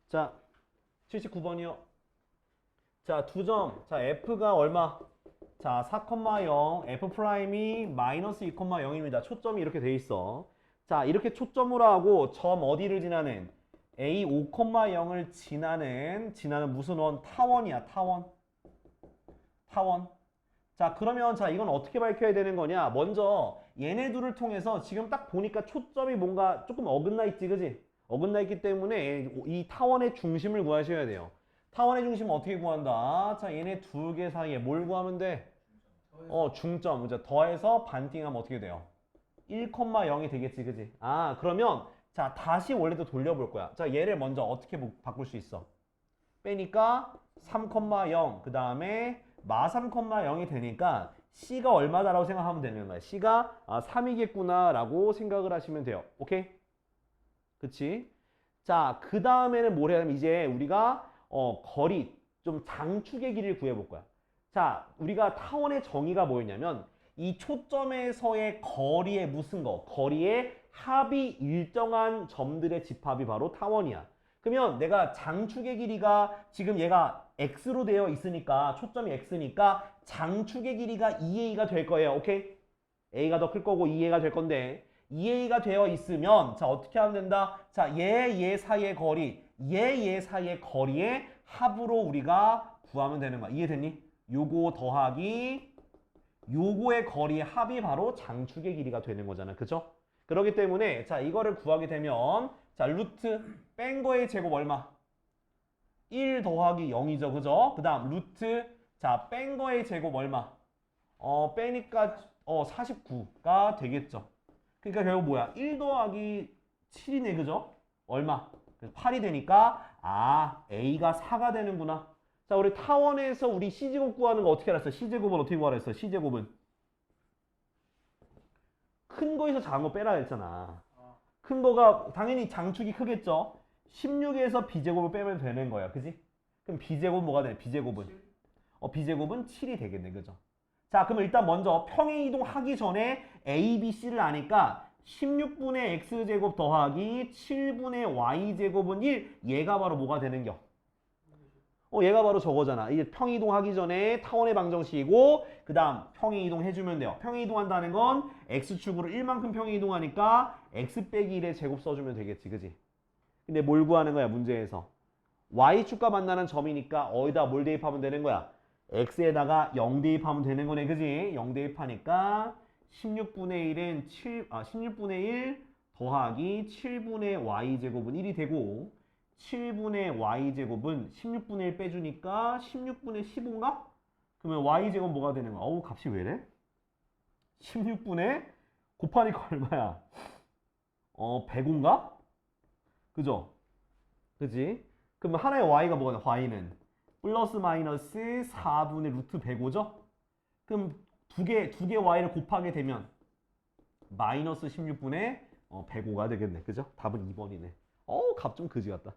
자, 79번이요. 자, 두 점. 자, F가 얼마? 자, 4,0, F 프라임이 마이너스 2,0입니다. 초점이 이렇게 돼 있어. 자, 이렇게 초점으로 하고 점 어디를 지나는? A 5,0을 지나는 무슨 원? 타원이야, 타원. 타원. 자, 그러면 자, 이건 어떻게 밝혀야 되는 거냐? 먼저 얘네 둘을 통해서 지금 딱 보니까 초점이 뭔가 조금 어긋나 있지, 그지? 어긋나 있기 때문에 이 타원의 중심을 구하셔야 돼요. 타원의 중심 어떻게 구한다? 자, 얘네 두 개 사이에 뭘 구하면 돼? 중점. 이제 더해서 반띵하면 어떻게 돼요? 1,0이 되겠지, 그지? 아, 그러면 자, 다시 원래도 돌려볼 거야. 자, 얘를 먼저 어떻게 바꿀 수 있어? 빼니까 3,0, 그 다음에 마 3,0이 되니까 C가 얼마다라고 생각하면 되는 거야. C가 3이겠구나 라고 생각을 하시면 돼요. 오케이? 그치? 자, 그 다음에는 뭘 해야 하면 이제 우리가 거리, 좀 장축의 길이를 구해볼 거야. 자, 우리가 타원의 정의가 뭐였냐면 이 초점에서의 거리의 무슨 거? 거리의 합이 일정한 점들의 집합이 바로 타원이야. 그러면 내가 장축의 길이가 지금 얘가 x로 되어 있으니까 초점이 x니까 장축의 길이가 2a가 될 거예요. 오케이? a가 더 클 거고 2a가 될 건데 2a가 되어 있으면 자 어떻게 하면 된다? 자 얘 사이의 거리 얘 사이의 거리의 합으로 우리가 구하면 되는 거야. 이해됐니? 요거 더하기 요거의 거리의 합이 바로 장축의 길이가 되는 거잖아. 그죠? 그렇기 때문에 자 이거를 구하게 되면 자 루트 뺀 거의 제곱 얼마? 1 더하기 0이죠. 그죠? 그 다음 루트 자 뺀 거의 제곱 얼마? 빼니까 49가 되겠죠. 그러니까 결국 뭐야? 1 더하기 7이네. 그죠? 얼마? 8이 되니까 A가 4가 되는구나. 자, 우리 타원에서 우리 C제곱 구하는 거 어떻게 알았어? C제곱은 어떻게 구하라 했어? C제곱은 큰 거에서 작은 거 빼라 했잖아. 큰 거가 당연히 장축이 크겠죠? 16에서 B제곱을 빼면 되는 거야. 그지? 그럼 B제곱 뭐가 되냐? B제곱은 B제곱은 7이 되겠네. 그죠? 자, 그럼 일단 먼저 평행 이동하기 전에 A, B, C를 아니까 16분의 X제곱 더하기 7분의 Y제곱은 1. 얘가 바로 뭐가 되는겨? 얘가 바로 저거잖아. 이게 평행 이동하기 전에 타원의 방정식이고 그 다음 평행 이동해주면 돼요. 평행 이동한다는 건 X축으로 1만큼 평행 이동하니까 X 빼기 1의 제곱 써주면 되겠지. 그지? 근데 뭘 구하는 거야 문제에서? Y축과 만나는 점이니까 어디다 뭘 대입하면 되는 거야? X에다가 0 대입하면 되는 거네. 그지? 0 대입하니까 16분의 1은 16분의 1 더하기 7분의 Y제곱은 1이 되고 7분의 Y제곱은 16분의 1 빼주니까 16분의 15인가? 그러면 Y제곱 뭐가 되는 거야? 어우 값이 왜 이래? 16분의 곱하니까 얼마야? 105인가? 그죠? 그지? 그럼 하나의 y가 뭐가 돼? y는 플러스 마이너스 4분의 루트 105죠? 그럼 두 개 y를 곱하게 되면 마이너스 16분의 105가 되겠네. 그죠? 답은 2번이네. 값 좀 그지 같다.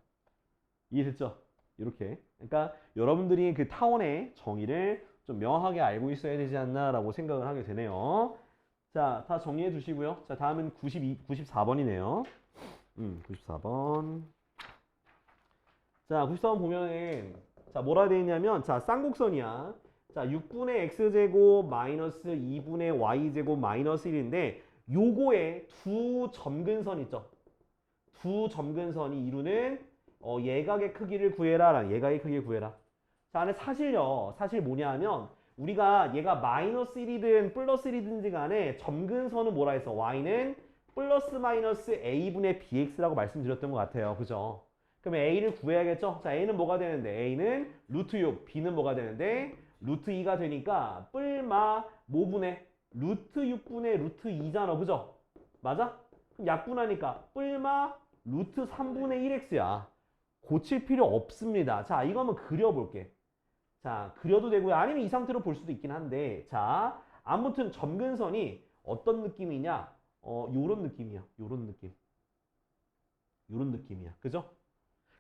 이해됐죠? 이렇게. 그러니까 여러분들이 그 타원의 정의를 좀 명확하게 알고 있어야 되지 않나라고 생각을 하게 되네요. 자, 다 정리해 두시고요. 자, 다음은 94번이네요. 94번. 자, 94번 보면은 자, 뭐라 되어 있냐면 자, 쌍곡선이야. 자, 6분의 x제곱 마이너스 2분의 y제곱 마이너스 1인데 요거에 두 점근선 있죠. 두 점근선이 이루는 예각의 크기를 구해라. 예각의 크기를 구해라. 자, 근데 사실요. 사실 뭐냐 하면 우리가 얘가 마이너스 1이든 플러스 1이든지 간에 점근선은 뭐라 했어? y는 플러스 마이너스 a분의 bx라고 말씀드렸던 것 같아요. 그죠? 그러면 a를 구해야겠죠? 자, a는 뭐가 되는데? a는 루트 6, b는 뭐가 되는데? 루트 2가 되니까 뿔마 뭐분의? 루트 6분의 루트 2잖아. 그죠? 맞아? 그럼 약분하니까 뿔마 루트 3분의 1x야. 고칠 필요 없습니다. 자, 이거 한번 그려볼게. 자, 그려도 되고요. 아니면 이 상태로 볼 수도 있긴 한데 자, 아무튼 점근선이 어떤 느낌이냐? 요런 느낌이야. 요런 느낌. 요런 느낌이야. 그죠?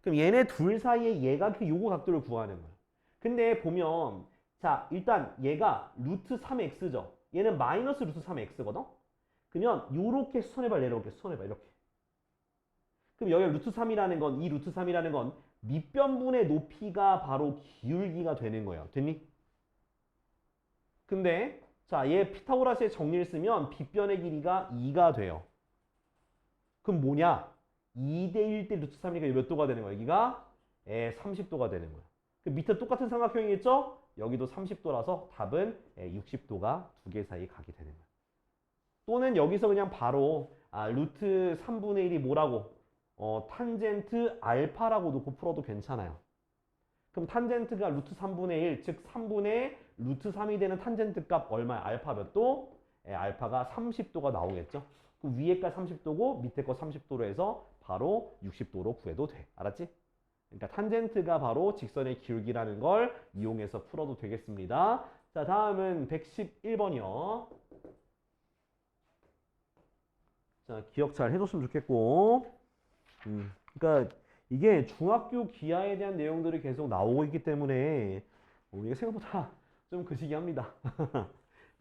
그럼 얘네 둘 사이에 얘가 요거 각도를 구하는 거야. 근데 보면 자, 일단 얘가 루트 3x죠. 얘는 마이너스 루트 3x거든? 그러면 요렇게 수선해봐. 내려오게 수선해봐. 이렇게. 그럼 여기 루트 3이라는 건, 이 루트 3이라는 건 밑변분의 높이가 바로 기울기가 되는 거예요. 됐니? 근데 자, 얘 피타고라스의 정리를 쓰면 빗변의 길이가 2가 돼요. 그럼 뭐냐? 2대 1대 루트 3이니까 몇 도가 되는 거야? 여기가 30도가 되는 거야. 그 밑에 똑같은 삼각형이겠죠? 여기도 30도라서 답은 60도가 두 개 사이 가게 되는 거야. 또는 여기서 그냥 바로 루트 3분의 1이 뭐라고? 탄젠트 알파라고 놓고 풀어도 괜찮아요. 그럼 탄젠트가 루트 3분의 1, 즉 3분의 루트 3이 되는 탄젠트 값 얼마야? 알파 몇 도? 알파가 30도가 나오겠죠? 그 위에 거 30도고 밑에 거 30도로 해서 바로 60도로 구해도 돼. 알았지? 그러니까 탄젠트가 바로 직선의 기울기라는 걸 이용해서 풀어도 되겠습니다. 자, 다음은 111번이요. 자, 기억 잘 해줬으면 좋겠고. 그러니까 이게 중학교 기하에 대한 내용들이 계속 나오고 있기 때문에 이게 생각보다 좀 그시기합니다.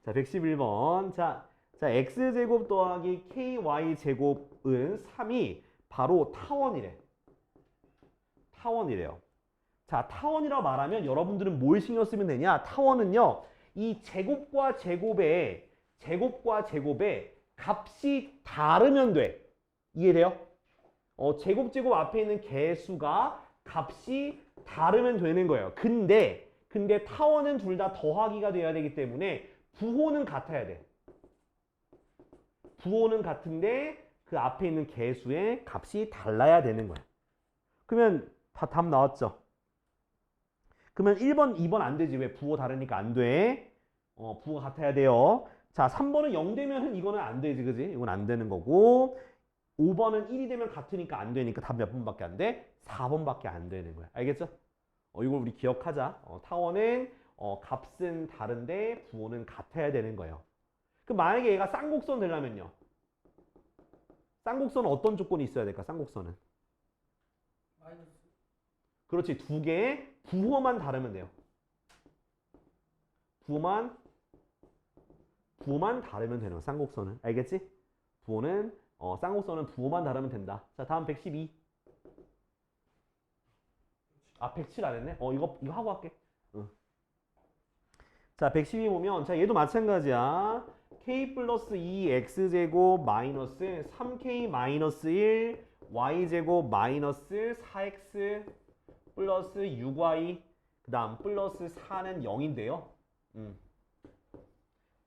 자, 111번. 자, x제곱 더하기 ky제곱은 3이 바로 타원이래. 타원이래요. 자, 타원이라고 말하면 여러분들은 뭘 신경 쓰면 되냐? 타원은요, 이 제곱과 제곱의 값이 다르면 돼. 이해돼요? 제곱 앞에 있는 개수가 값이 다르면 되는 거예요. 근데 타원은 둘 다 더하기가 돼야 되기 때문에 부호는 같아야 돼. 부호는 같은데 그 앞에 있는 개수의 값이 달라야 되는 거야. 그러면 다 답 나왔죠? 그러면 1번, 2번 안 되지. 왜? 부호 다르니까 안 돼. 부호가 같아야 돼요. 자, 3번은 0 되면 이거는 안 되지. 그지? 이건 안 되는 거고. 5번은 1이 되면 같으니까 안 되니까 답 몇 번밖에 안 돼? 4번밖에 안 되는 거야. 알겠죠? 이걸 우리 기억하자. 타원은 값은 다른데 부호는 같아야 되는 거예요. 그럼 만약에 얘가 쌍곡선 되려면요. 쌍곡선은 어떤 조건이 있어야 될까? 쌍곡선은. 마이너스. 그렇지. 두 개의 부호만 다르면 돼요. 부호만 다르면 되는 거야. 쌍곡선은. 알겠지? 부호는 쌍곡선은 부호만 다르면 된다. 자, 다음 112. 107 안 했네? 이거 하고 할게. 자, 112 보면, 자, 얘도 마찬가지야. k 플러스 2x제곱 마이너스 3k 마이너스 1 y제곱 마이너스 4x 플러스 6y 그 다음 플러스 4는 0인데요.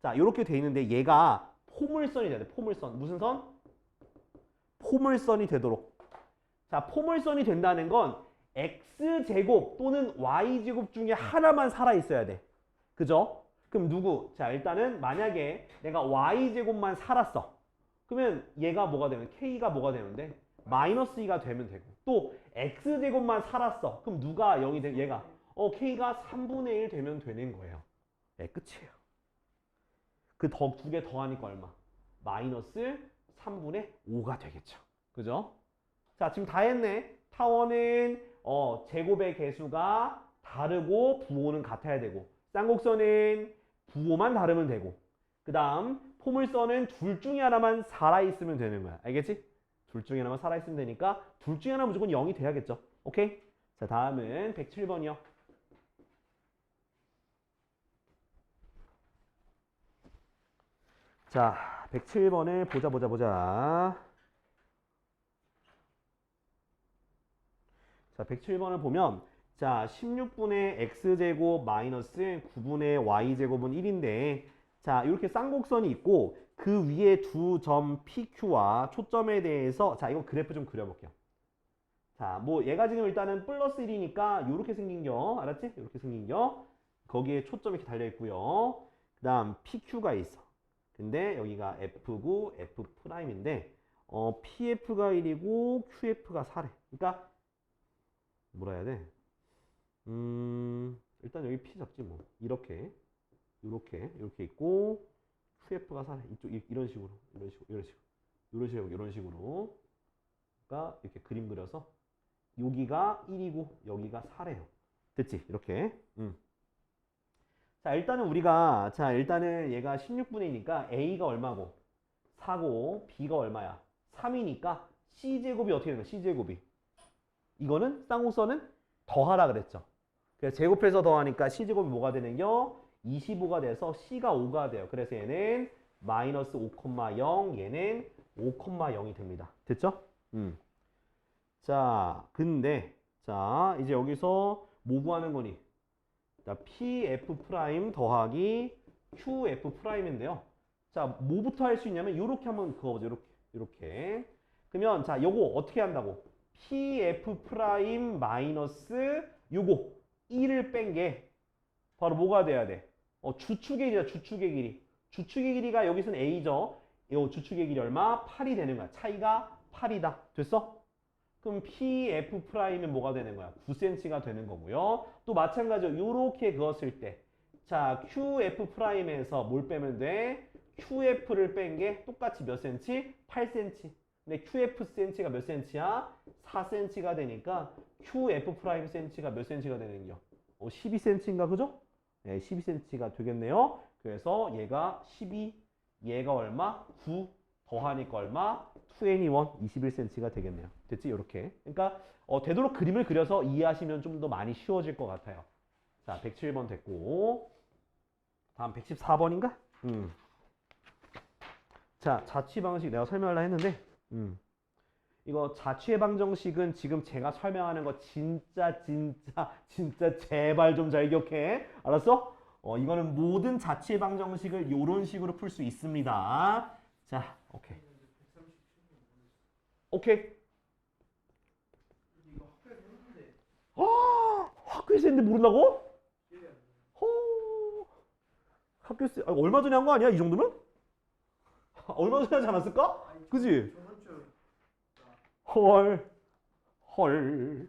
자, 이렇게 돼 있는데 얘가 포물선이 돼야 돼. 포물선. 무슨 선? 포물선이 되도록. 자, 포물선이 된다는 건 x제곱 또는 y제곱 중에 하나만 살아있어야 돼. 그죠? 그럼 누구? 자, 일단은 만약에 내가 y제곱만 살았어. 그러면 얘가 뭐가 되면 k가 뭐가 되면 돼? 마이너스 2가 되면 되고. 또 x제곱만 살았어. 그럼 누가 0이 돼? 얘가. k가 3분의 1 되면 되는 거예요. 끝이에요. 그 두 개 더하니까 얼마? 마이너스 3분의 5가 되겠죠. 그죠? 자, 지금 다 했네. 타원은 제곱의 개수가 다르고 부호는 같아야 되고, 쌍곡선은 부호만 다르면 되고, 그 다음 포물선은 둘 중에 하나만 살아있으면 되는 거야. 알겠지? 둘 중에 하나만 살아있으면 되니까 둘 중에 하나 무조건 0이 돼야겠죠. 오케이? 자, 다음은 107번이요. 자, 107번을 보자. 자, 107번을 보면, 자, 16분의 x제곱 마이너스 9분의 y제곱은 1인데, 자, 이렇게 쌍곡선이 있고, 그 위에 두 점 PQ와 초점에 대해서, 자, 이거 그래프 좀 그려볼게요. 자, 뭐, 얘가 지금 일단은 플러스 1이니까, 요렇게 생긴겨. 알았지? 요렇게 생긴겨. 거기에 초점이 이렇게 달려있고요. 그 다음, PQ가 있어. 근데 여기가 F고 F'인데, PF가 1이고, QF가 4래. 그러니까, 뭐라 해야 돼? 일단 여기 P 잡지 뭐. 이렇게 있고, QF가 4래. 이쪽, 이런 식으로. 그러니까 이렇게 그림 그려서, 여기가 1이고, 여기가 4래요. 됐지? 이렇게. 자, 일단은 얘가 16분의 2니까 A가 얼마고? 4고, B가 얼마야? 3이니까 c제곱이 어떻게 되는 거야? c제곱이. 이거는 쌍곡선은 더하라 그랬죠. 그래서 제곱해서 더하니까 c제곱이 뭐가 되는겨? 25가 돼서 c가 5가 돼요. 그래서 얘는 마이너스 5,0 얘는 5,0이 됩니다. 됐죠? 자, 근데 자 이제 여기서 뭐 구하는 거니? 자, pf 프라임 더하기 qf 프라임인데요. 자, 뭐부터 할 수 있냐면 요렇게 한번 그어보죠. 요렇게. 그러면 자, 요거 어떻게 한다고? pf 프라임 마이너스 요거 1을 뺀 게 바로 뭐가 돼야 돼? 주축의 길이야, 주축의 길이. 주축의 길이가 여기서는 a죠. 요 주축의 길이 얼마? 8이 되는 거야. 차이가 8이다. 됐어? 그럼 pf 프라임은 뭐가 되는 거야? 9cm가 되는 거고요. 또 마찬가지로 요렇게 그었을 때 자, qf 프라임에서 뭘 빼면 돼? qf를 뺀 게 똑같이 몇 cm? 8cm. 근데 qf cm가 몇 cm야? 4cm가 되니까 qf 프라임 cm가 몇 cm가 되는겨? 12cm인가 그죠? 네, 12cm가 되겠네요. 그래서 얘가 12, 얘가 얼마? 9 더하니까 얼마? 21, 21cm가 되겠네요. 됐지? 이렇게. 그러니까 되도록 그림을 그려서 이해하시면 좀 더 많이 쉬워질 것 같아요. 자, 107번 됐고 다음 114번인가? 자, 자취 방식 내가 설명하려 했는데 이거 자취의 방정식은 지금 제가 설명하는 거 진짜 제발 좀 잘 기억해. 알았어? 이거는 모든 자취의 방정식을 이런 식으로 풀 수 있습니다. 자, 오케이. 오케이. 이거 학교에서 했는데 학교에서 했는데 모른다고? 기억이 안 나요. 허... 학교에서 얼마 전에 한 거 아니야? 이 정도면? 얼마 전에 하지 않았을까? 아니, 그지? 저번 주 헐.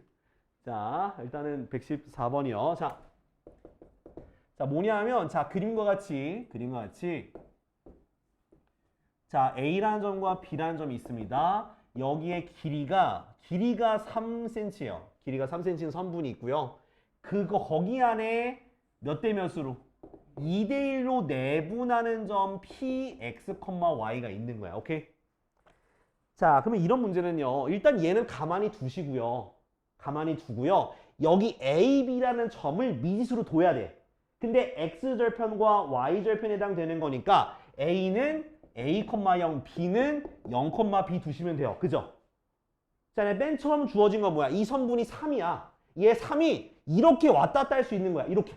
자, 일단은 114번이요. 자, 뭐냐면, 자, 그림과 같이. 자, A라는 점과 B라는 점이 있습니다. 여기에 길이가 3cm예요. 길이가 3cm인 선분이 있고요. 거기 안에 몇 대 몇으로? 2대 1로 내분하는 점 Px, Y가 있는 거야. 오케이? 자, 그러면 이런 문제는요. 일단 얘는 가만히 두시고요. 여기 A, B라는 점을 미지수로 둬야 돼. 근데 X절편과 Y절편에 해당되는 거니까 A는 A,0, B는 0, B 두시면 돼요. 그죠? 자, 맨 처음 주어진 건 뭐야? 이 선분이 3이야. 얘 3이 이렇게 왔다 갔다 할 수 있는 거야. 이렇게.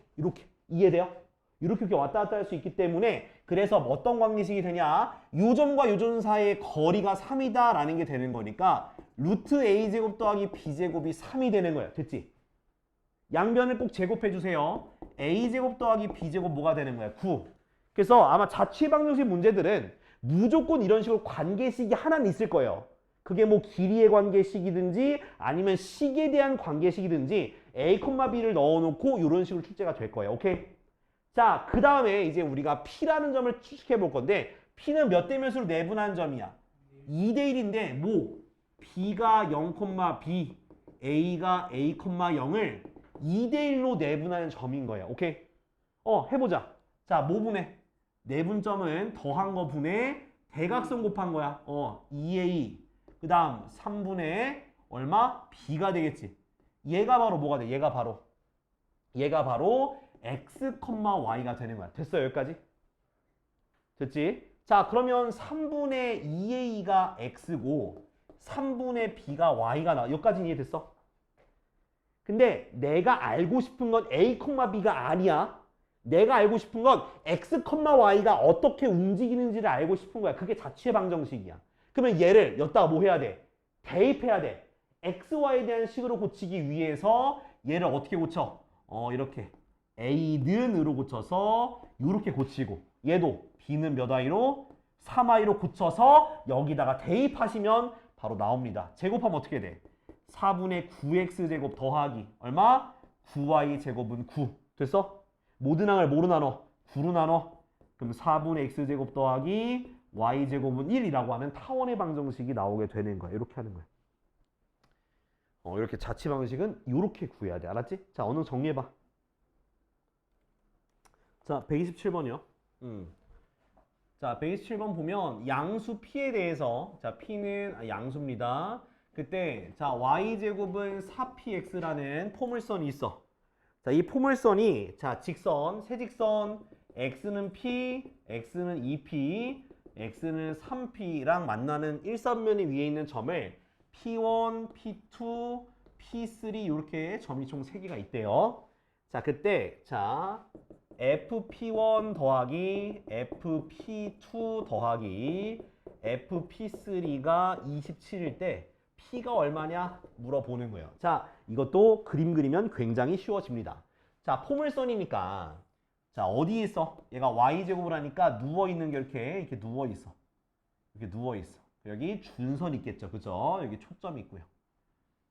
이해돼요? 이렇게 왔다 갔다 할 수 있기 때문에 그래서 어떤 관계식이 되냐? 요 점과 요 점 사이의 거리가 3이다 라는 게 되는 거니까 루트 a제곱 더하기 b제곱이 3이 되는 거야. 됐지? 양변을 꼭 제곱해 주세요. a제곱 더하기 b제곱 뭐가 되는 거야? 9. 그래서 아마 자취 방정식 문제들은 무조건 이런 식으로 관계식이 하나는 있을 거예요. 그게 뭐 길이의 관계식이든지 아니면 식에 대한 관계식이든지 a, b를 넣어놓고 이런 식으로 출제가 될 거예요. 오케이? 자, 그 다음에 이제 우리가 P라는 점을 추측해 볼 건데 P는 몇 대 몇으로 내분한 점이야? 2대 1인데 뭐? B가 0, B, A가 A, 0을 2대 1로 내분하는 점인 거예요. 오케이? 해보자. 자, 뭐 분해? 내분점은 더한 거 분해 대각선 곱한 거야. 2A 그 다음 3분의 얼마? B가 되겠지. 얘가 바로 뭐가 돼? 얘가 바로 x, y가 되는 거야. 됐어? 여기까지? 됐지? 자, 그러면 3분의 2a가 x고 3분의 b가 y가 나와. 여기까지 이해됐어? 근데 내가 알고 싶은 건 a, b가 아니야. 내가 알고 싶은 건 x, y가 어떻게 움직이는지를 알고 싶은 거야. 그게 자취의 방정식이야. 그러면 얘를 여기다가 뭐 해야 돼? 대입해야 돼. x, y에 대한 식으로 고치기 위해서 얘를 어떻게 고쳐? 이렇게 a는으로 고쳐서 이렇게 고치고 얘도 b는 몇 i로? 3i로 고쳐서 여기다가 대입하시면 바로 나옵니다. 제곱하면 어떻게 돼? 4분의 9x제곱 더하기 얼마? 9y 제곱은 9. 됐어? 모든 항을 뭐로 나눠? 9로 나눠. 그럼 4분의 x제곱 더하기 y제곱은 1이라고 하는 타원의 방정식이 나오게 되는 거야. 이렇게 하는 거야. 이렇게 자취 방식은 이렇게 구해야 돼. 알았지? 자, 어느 정리해봐. 자, 127번이요. 자, 자, 베이스 7번 보면 양수 P에 대해서 자, P는 양수입니다. 그때 자, y제곱은 4px라는 포물선이 있어. 자, 이 포물선이 자, 직선, 세직선 x는 p, x는 2p, x는 3p랑 만나는 일사분면이 위에 있는 점을 p1, p2, p3 이렇게 점이 총 3개가 있대요. 자, 그때 자, fp1 더하기 fp2 더하기 fp3가 27일 때 P가 얼마냐 물어보는 거예요. 자, 이것도 그림 그리면 굉장히 쉬워집니다. 자, 포물선이니까 자, 어디에 있어? 얘가 y제곱을 하니까 누워있는 게 이렇게 누워있어. 이렇게 누워있어. 여기 준선 있겠죠. 그죠? 여기 초점이 있고요.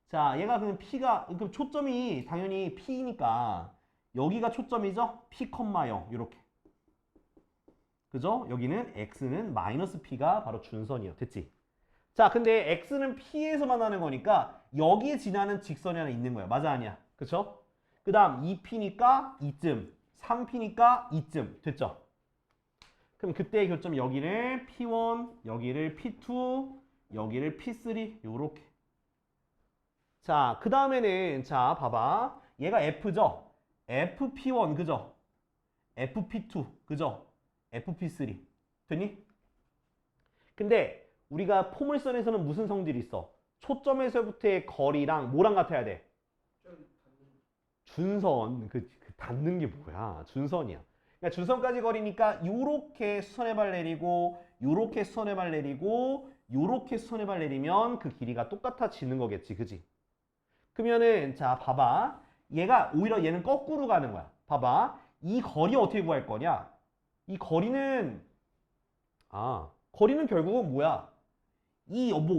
자, 얘가 그럼 P가, 그럼 초점이 당연히 P니까 여기가 초점이죠? P, 0 이렇게. 그죠? 여기는 X는 마이너스 P가 바로 준선이에요. 됐지? 자, 근데 X는 P에서 만나는 거니까 여기에 지나는 직선이 하나 있는 거야. 맞아, 아니야? 그쵸? 그 다음 2P니까 이쯤, 3P니까 이쯤. 됐죠? 그럼 그때의 교점 여기를 P1, 여기를 P2, 여기를 P3 요렇게. 자, 그 다음에는 자, 봐봐. 얘가 F죠? FP1 그죠? FP2 그죠? FP3 되니? 근데 우리가 포물선에서는 무슨 성질이 있어? 초점에서부터의 거리랑 뭐랑 같아야 돼? 준선. 그 닿는 게 뭐야? 준선이야. 그러니까 준선까지 거리니까 요렇게 수선의 발 내리고 요렇게 수선의 발 내리고 요렇게 수선의 발 내리면 그 길이가 똑같아지는 거겠지. 그지? 그러면은 자 봐봐. 얘가 오히려 얘는 거꾸로 가는 거야. 봐봐. 이 거리 어떻게 구할 거냐? 이 거리는 거리는 결국은 뭐야?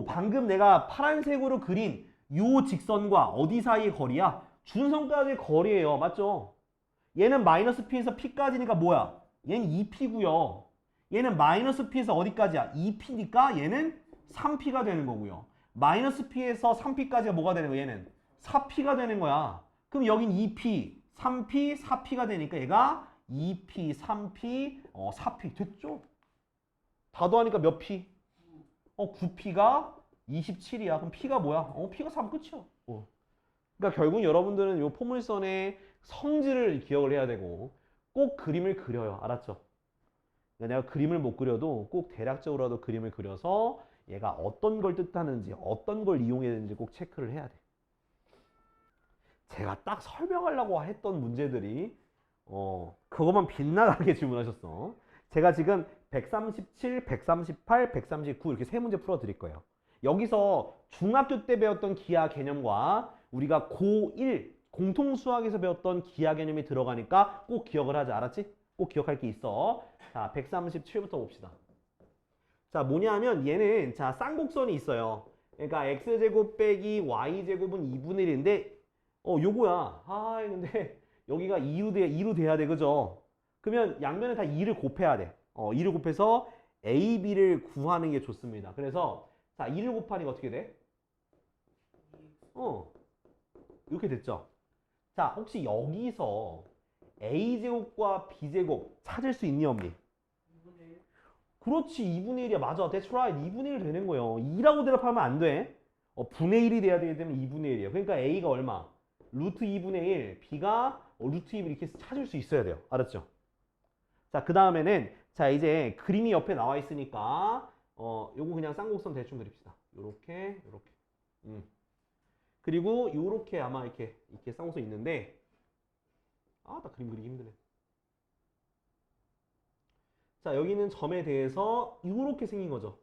방금 내가 파란색으로 그린 요 직선과 어디 사이의 거리야? 준선까지의 거리예요. 맞죠? 얘는 마이너스 P에서 P까지니까 뭐야? 얘는 2P고요. 얘는 마이너스 P에서 어디까지야? 2P니까 얘는 3P가 되는 거고요. 마이너스 P에서 3P까지가 뭐가 되는 거야? 얘는 4P가 되는 거야. 그럼 여긴 2P, 3P, 4P가 되니까 얘가 2P, 3P, 4P 됐죠? 다 더하니까 몇 P? 9P가 27이야. 그럼 P가 뭐야? P가 3 끝이야. 그러니까 결국 여러분들은 이 포물선의 성질을 기억을 해야 되고 꼭 그림을 그려요. 알았죠? 그러니까 내가 그림을 못 그려도 꼭 대략적으로라도 그림을 그려서 얘가 어떤 걸 뜻하는지 어떤 걸 이용해야 되는지 꼭 체크를 해야 돼. 제가 딱 설명하려고 했던 문제들이 그것만 빗나가게 질문하셨어. 제가 지금 137, 138, 139 이렇게 세 문제 풀어 드릴 거예요. 여기서 중학교 때 배웠던 기하 개념과 우리가 고1 공통수학에서 배웠던 기하 개념이 들어가니까 꼭 기억을 하자. 알았지? 꼭 기억할 게 있어. 자, 137부터 봅시다. 자, 뭐냐 하면 얘는 자, 쌍곡선이 있어요. 그러니까 x제곱 빼기 y제곱은 2분의 1인데 요거야. 근데 여기가 2로 돼야 돼. 그죠? 그러면 양면에 다 2를 곱해야 돼. 2를 곱해서 a, b를 구하는 게 좋습니다. 그래서 자, 2를 곱하니까 어떻게 돼? 이렇게 됐죠? 자, 혹시 여기서 a제곱과 b제곱 찾을 수 있니 없니? 2분의 1? 그렇지. 2분의 1이야. 맞아. That's right. 2분의 1 되는 거예요. 2라고 대답하면 안 돼. 분의 1이 돼야 되기 때문에 2분의 1이에요. 그러니까 a가 얼마? 루트 2분의 1, b가 루트 2 이렇게 찾을 수 있어야 돼요. 알았죠? 자, 그 다음에는 자, 이제 그림이 옆에 나와 있으니까 요거 그냥 쌍곡선 대충 그립시다. 요렇게 요렇게. 그리고 요렇게 아마 이렇게 쌍곡선 있는데 나 그림 그리기 힘드네. 자, 여기는 점에 대해서 요렇게 생긴 거죠.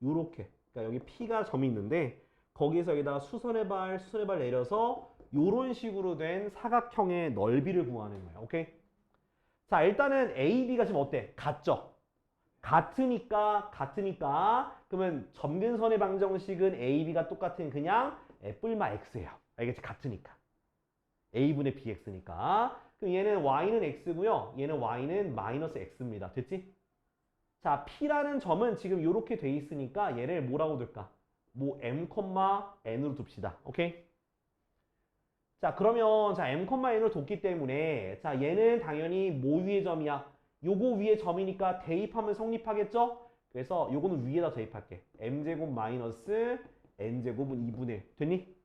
요렇게. 그러니까 여기 P가 점이 있는데 거기에서 여기다 수선의 발 내려서 요런 식으로 된 사각형의 넓이를 구하는 거예요. 오케이? 자, 일단은 AB가 지금 어때? 같죠? 같으니까 그러면 점근선의 방정식은 AB가 똑같은 그냥 뿔마 X예요. 알겠지? 같으니까. A분의 BX니까. 그럼 얘는 Y는 X고요. 얘는 Y는 마이너스 X입니다. 됐지? 자, P라는 점은 지금 이렇게 돼 있으니까 얘를 뭐라고 둘까? 뭐 M, N으로 둡시다. 오케이? 자, 그러면 자, M, N으로 뒀기 때문에 자, 얘는 당연히 뭐 위의 점이야? 요거 위에 점이니까 대입하면 성립하겠죠? 그래서 요거는 위에다 대입할게. m제곱 마이너스 n제곱은 2분의 1. 됐니?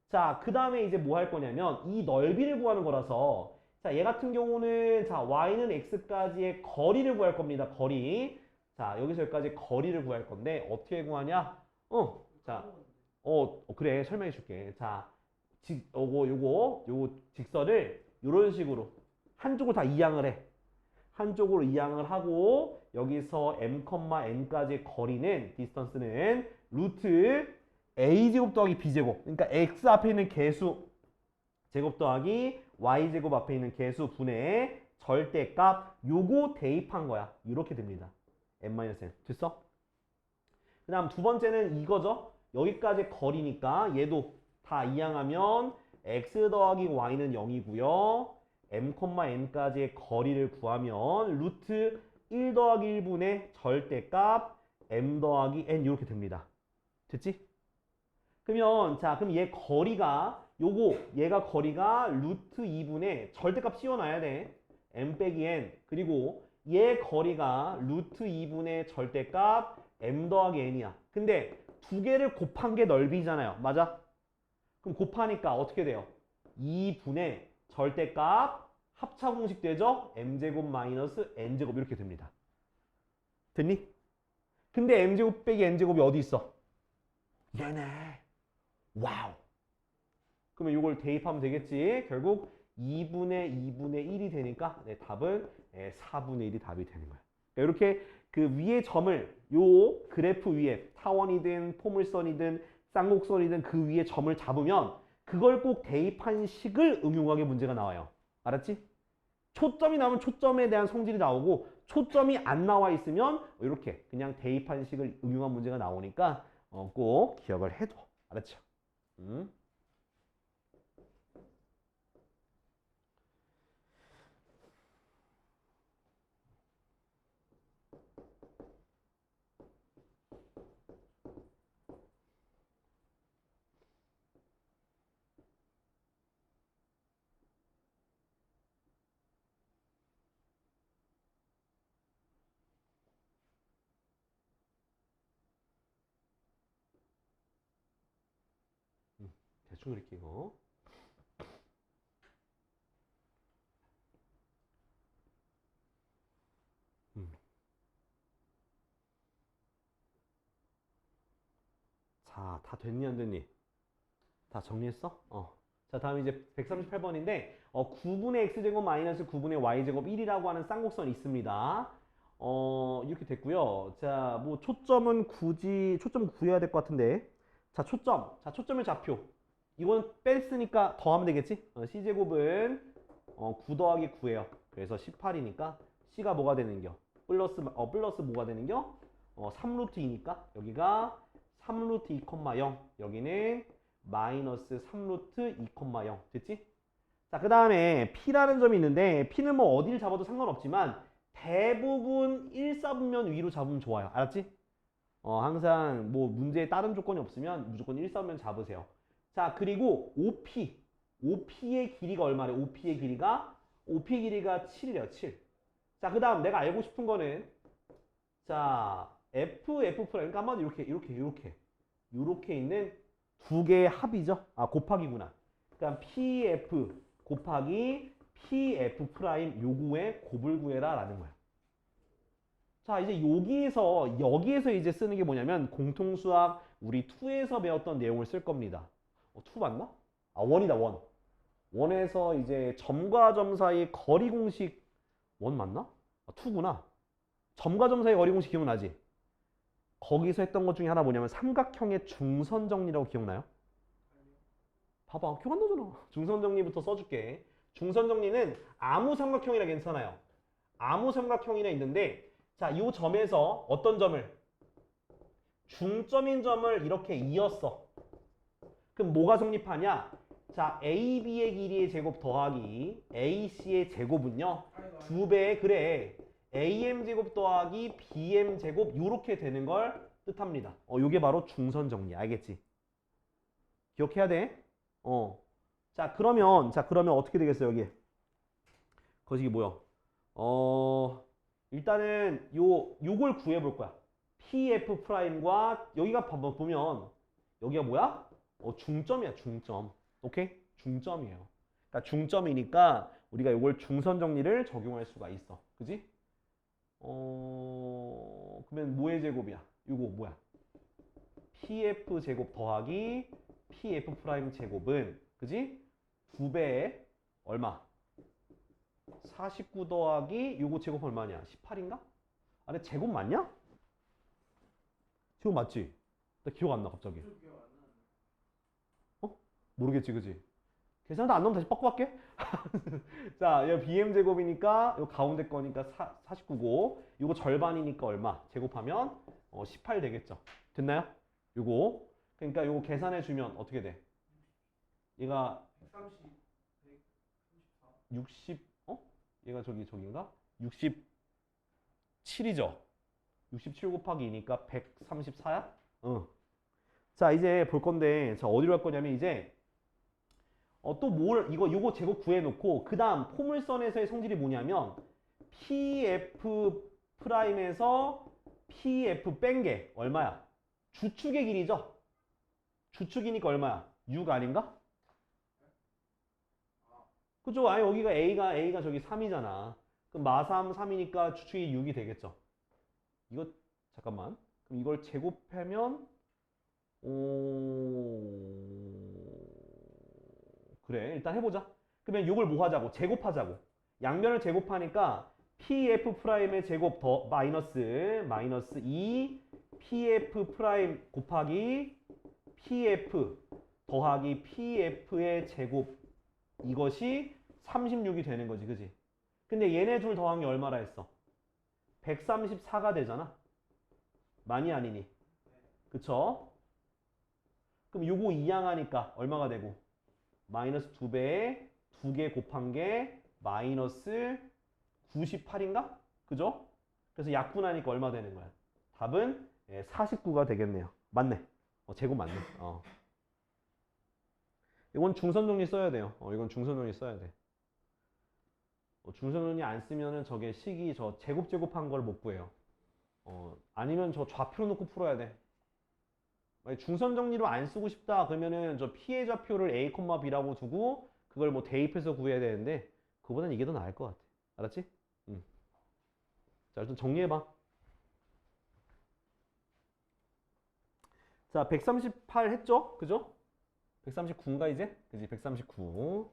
자, 그 다음에 이제 뭐 할 거냐면 이 넓이를 구하는 거라서 자, 얘 같은 경우는 자, y는 x까지의 거리를 구할 겁니다. 거리. 자, 여기서 여기까지 거리를 구할 건데 어떻게 구하냐? 자, 그래. 설명해 줄게. 자, 요거 직선을 요런 식으로 한쪽을 다 이항을 해. 한쪽으로 이항을 하고 여기서 m, n까지의 거리는 디스턴스는 루트 a제곱 더하기 b제곱. 그러니까 x 앞에 있는 개수 제곱 더하기 y제곱 앞에 있는 개수 분의 절대값 요거 대입한 거야. 이렇게 됩니다. n-n. 됐어? 그 다음 두 번째는 이거죠. 여기까지 거리니까 얘도 다 이항하면 x 더하기 y는 0이고요. m, n까지의 거리를 구하면 루트 1 더하기 1분의 절대값 m 더하기 n 이렇게 됩니다. 됐지? 그러면 자, 그럼 얘 거리가 얘가 거리가 루트 2분의 절대값 씌워놔야 돼. m 빼기 n. 그리고 얘 거리가 루트 2분의 절대값 m 더하기 n이야. 근데 두 개를 곱한 게 넓이잖아요. 맞아? 그럼 곱하니까 어떻게 돼요? 2분의 절대값 합차 공식 되죠? m제곱 마이너스 n제곱 이렇게 됩니다. 됐니? 근데 m제곱 빼기 n제곱이 어디 있어? 얘네. 와우. 그러면 이걸 대입하면 되겠지. 결국 2분의 1이 되니까 내 답은 4분의 1이 답이 되는 거야. 이렇게 그 위에 점을 요 그래프 위에 타원이든 포물선이든 쌍곡선이든 그 위에 점을 잡으면 그걸 꼭 대입한 식을 응용하게 문제가 나와요. 알았지? 초점이 나오면 초점에 대한 성질이 나오고 초점이 안 나와 있으면 이렇게 그냥 대입한 식을 응용한 문제가 나오니까 꼭 기억을 해둬. 알았죠? 대충 그릴게요. 자, 다 됐니 안 됐니? 다 정리했어? 자, 다음 이제 138번인데 9분의 x제곱 마이너스 9분의 y제곱 1이라고 하는 쌍곡선이 있습니다. 이렇게 됐고요. 자, 뭐 초점은 굳이 초점 구해야 될 것 같은데. 자, 초점의 좌표. 이건 뺐으니까 더하면 되겠지? c제곱은 9 더하기 9예요. 그래서 18이니까 c가 뭐가 되는겨? 플러스 뭐가 되는겨? 3루트 2니까 여기가 3루트 2,0 여기는 마이너스 3루트 2,0 됐지? 자, 그 다음에 P라는 점이 있는데 P는 뭐 어디를 잡아도 상관없지만 대부분 1사분면 위로 잡으면 좋아요. 알았지? 항상 뭐 문제에 다른 조건이 없으면 무조건 1사분면 잡으세요. 자, 그리고 OP의 길이가 얼마래? OP의 길이가 7이래요. 7. 자, 그 다음 내가 알고 싶은 거는 자, F 프라임 그러니까 한마디로 이렇게 있는 두 개의 합이죠. 곱하기구나. 그러니까 PF 곱하기 PF 프라임 요구의 곱을 구해라 라는 거야. 자, 이제 여기에서 이제 쓰는 게 뭐냐면 공통수학 우리 2에서 배웠던 내용을 쓸 겁니다. 2 맞나? 1이다, 1. 1에서 이제 점과 점 사이 거리 공식 1 맞나? 2구나. 점과 점 사이 거리 공식 기억나지? 거기서 했던 것 중에 하나 뭐냐면 삼각형의 중선 정리라고 기억나요? 봐봐, 기억 안 나잖아. 중선 정리부터 써줄게. 중선 정리는 아무 삼각형이나 괜찮아요. 아무 삼각형이나 있는데 자, 이 점에서 어떤 점을? 중점인 점을 이렇게 이었어. 그럼 뭐가 성립하냐? 자, AB의 길이의 제곱 더하기 AC의 제곱은요. 2배, 그래. AM제곱 더하기 BM제곱 요렇게 되는 걸 뜻합니다. 요게 바로 중선 정리. 알겠지? 기억해야 돼. 자, 그러면 어떻게 되겠어요, 여기? 거시기 뭐야? 일단은 요걸 구해볼 거야. PF 프라임과 여기가 보면 여기가 뭐야? 중점이야, 중점. 오케이? 중점이에요. 그러니까 중점이니까 우리가 요걸 중선 정리를 적용할 수가 있어. 그지? 그러면 뭐의 제곱이야? 요거 뭐야? PF 제곱 더하기 PF 프라임 제곱은 그지? 2배에 얼마? 49 더하기 요거 제곱 얼마냐? 18인가? 아, 근데 제곱 맞냐? 제곱 맞지? 나 기억 안 나 갑자기. 모르겠지, 그지? 계산도 안 나오면 다시 바꿔볼게. 자, 이 BM 제곱이니까 요 가운데 거니까 49고 요거 절반이니까 얼마? 제곱하면 18 되겠죠. 됐나요? 요거. 그러니까 요거 계산해 주면 어떻게 돼? 얘가 130, 134. 60 얘가 저긴가? 67이죠. 67 곱하기 2니까 134야? 응. 자, 이제 볼 건데 자, 어디로 갈 거냐면 이제 또 요거 제곱 구해놓고 그 다음 포물선에서의 성질이 뭐냐면 PF 프라임에서 PF 뺀 게 얼마야? 주축의 길이죠? 주축이니까 얼마야? 6 아닌가? 그죠? 아니 여기가 A가 저기 3이잖아. 그럼 마삼 3이니까 주축이 6이 되겠죠. 이거 잠깐만. 그럼 이걸 제곱하면 그래 일단 해보자. 그러면 이걸 뭐 하자고? 제곱하자고. 양변을 제곱하니까 PF 프라임의 제곱 더 마이너스 2 PF 프라임 곱하기 PF 더하기 PF의 제곱 이것이 36이 되는 거지, 그지? 근데 얘네 둘 더한 게 얼마라 했어? 134가 되잖아. 많이 아니니? 그쵸? 그럼 요거 이항하니까 얼마가 되고? 마이너스 2배에 2개 곱한 게 마이너스 98인가? 그죠? 그래서 약분하니까 얼마 되는 거야? 답은 49가 되겠네요. 맞네. 제곱 맞네. 이건 중선 정리 써야 돼요. 이건 중선 정리 써야 돼. 중선 정리 안 쓰면은 저게 식이 저 제곱한 걸 못 구해요. 아니면 저 좌표 놓고 풀어야 돼. 중선 정리로 안 쓰고 싶다 그러면은 저 피해 좌표를 A, B라고 두고 그걸 뭐 대입해서 구해야 되는데 그거보단 이게 더 나을 것 같아. 알았지? 자, 일단 정리해봐. 자, 138 했죠? 그죠? 139인가 이제? 그지? 139.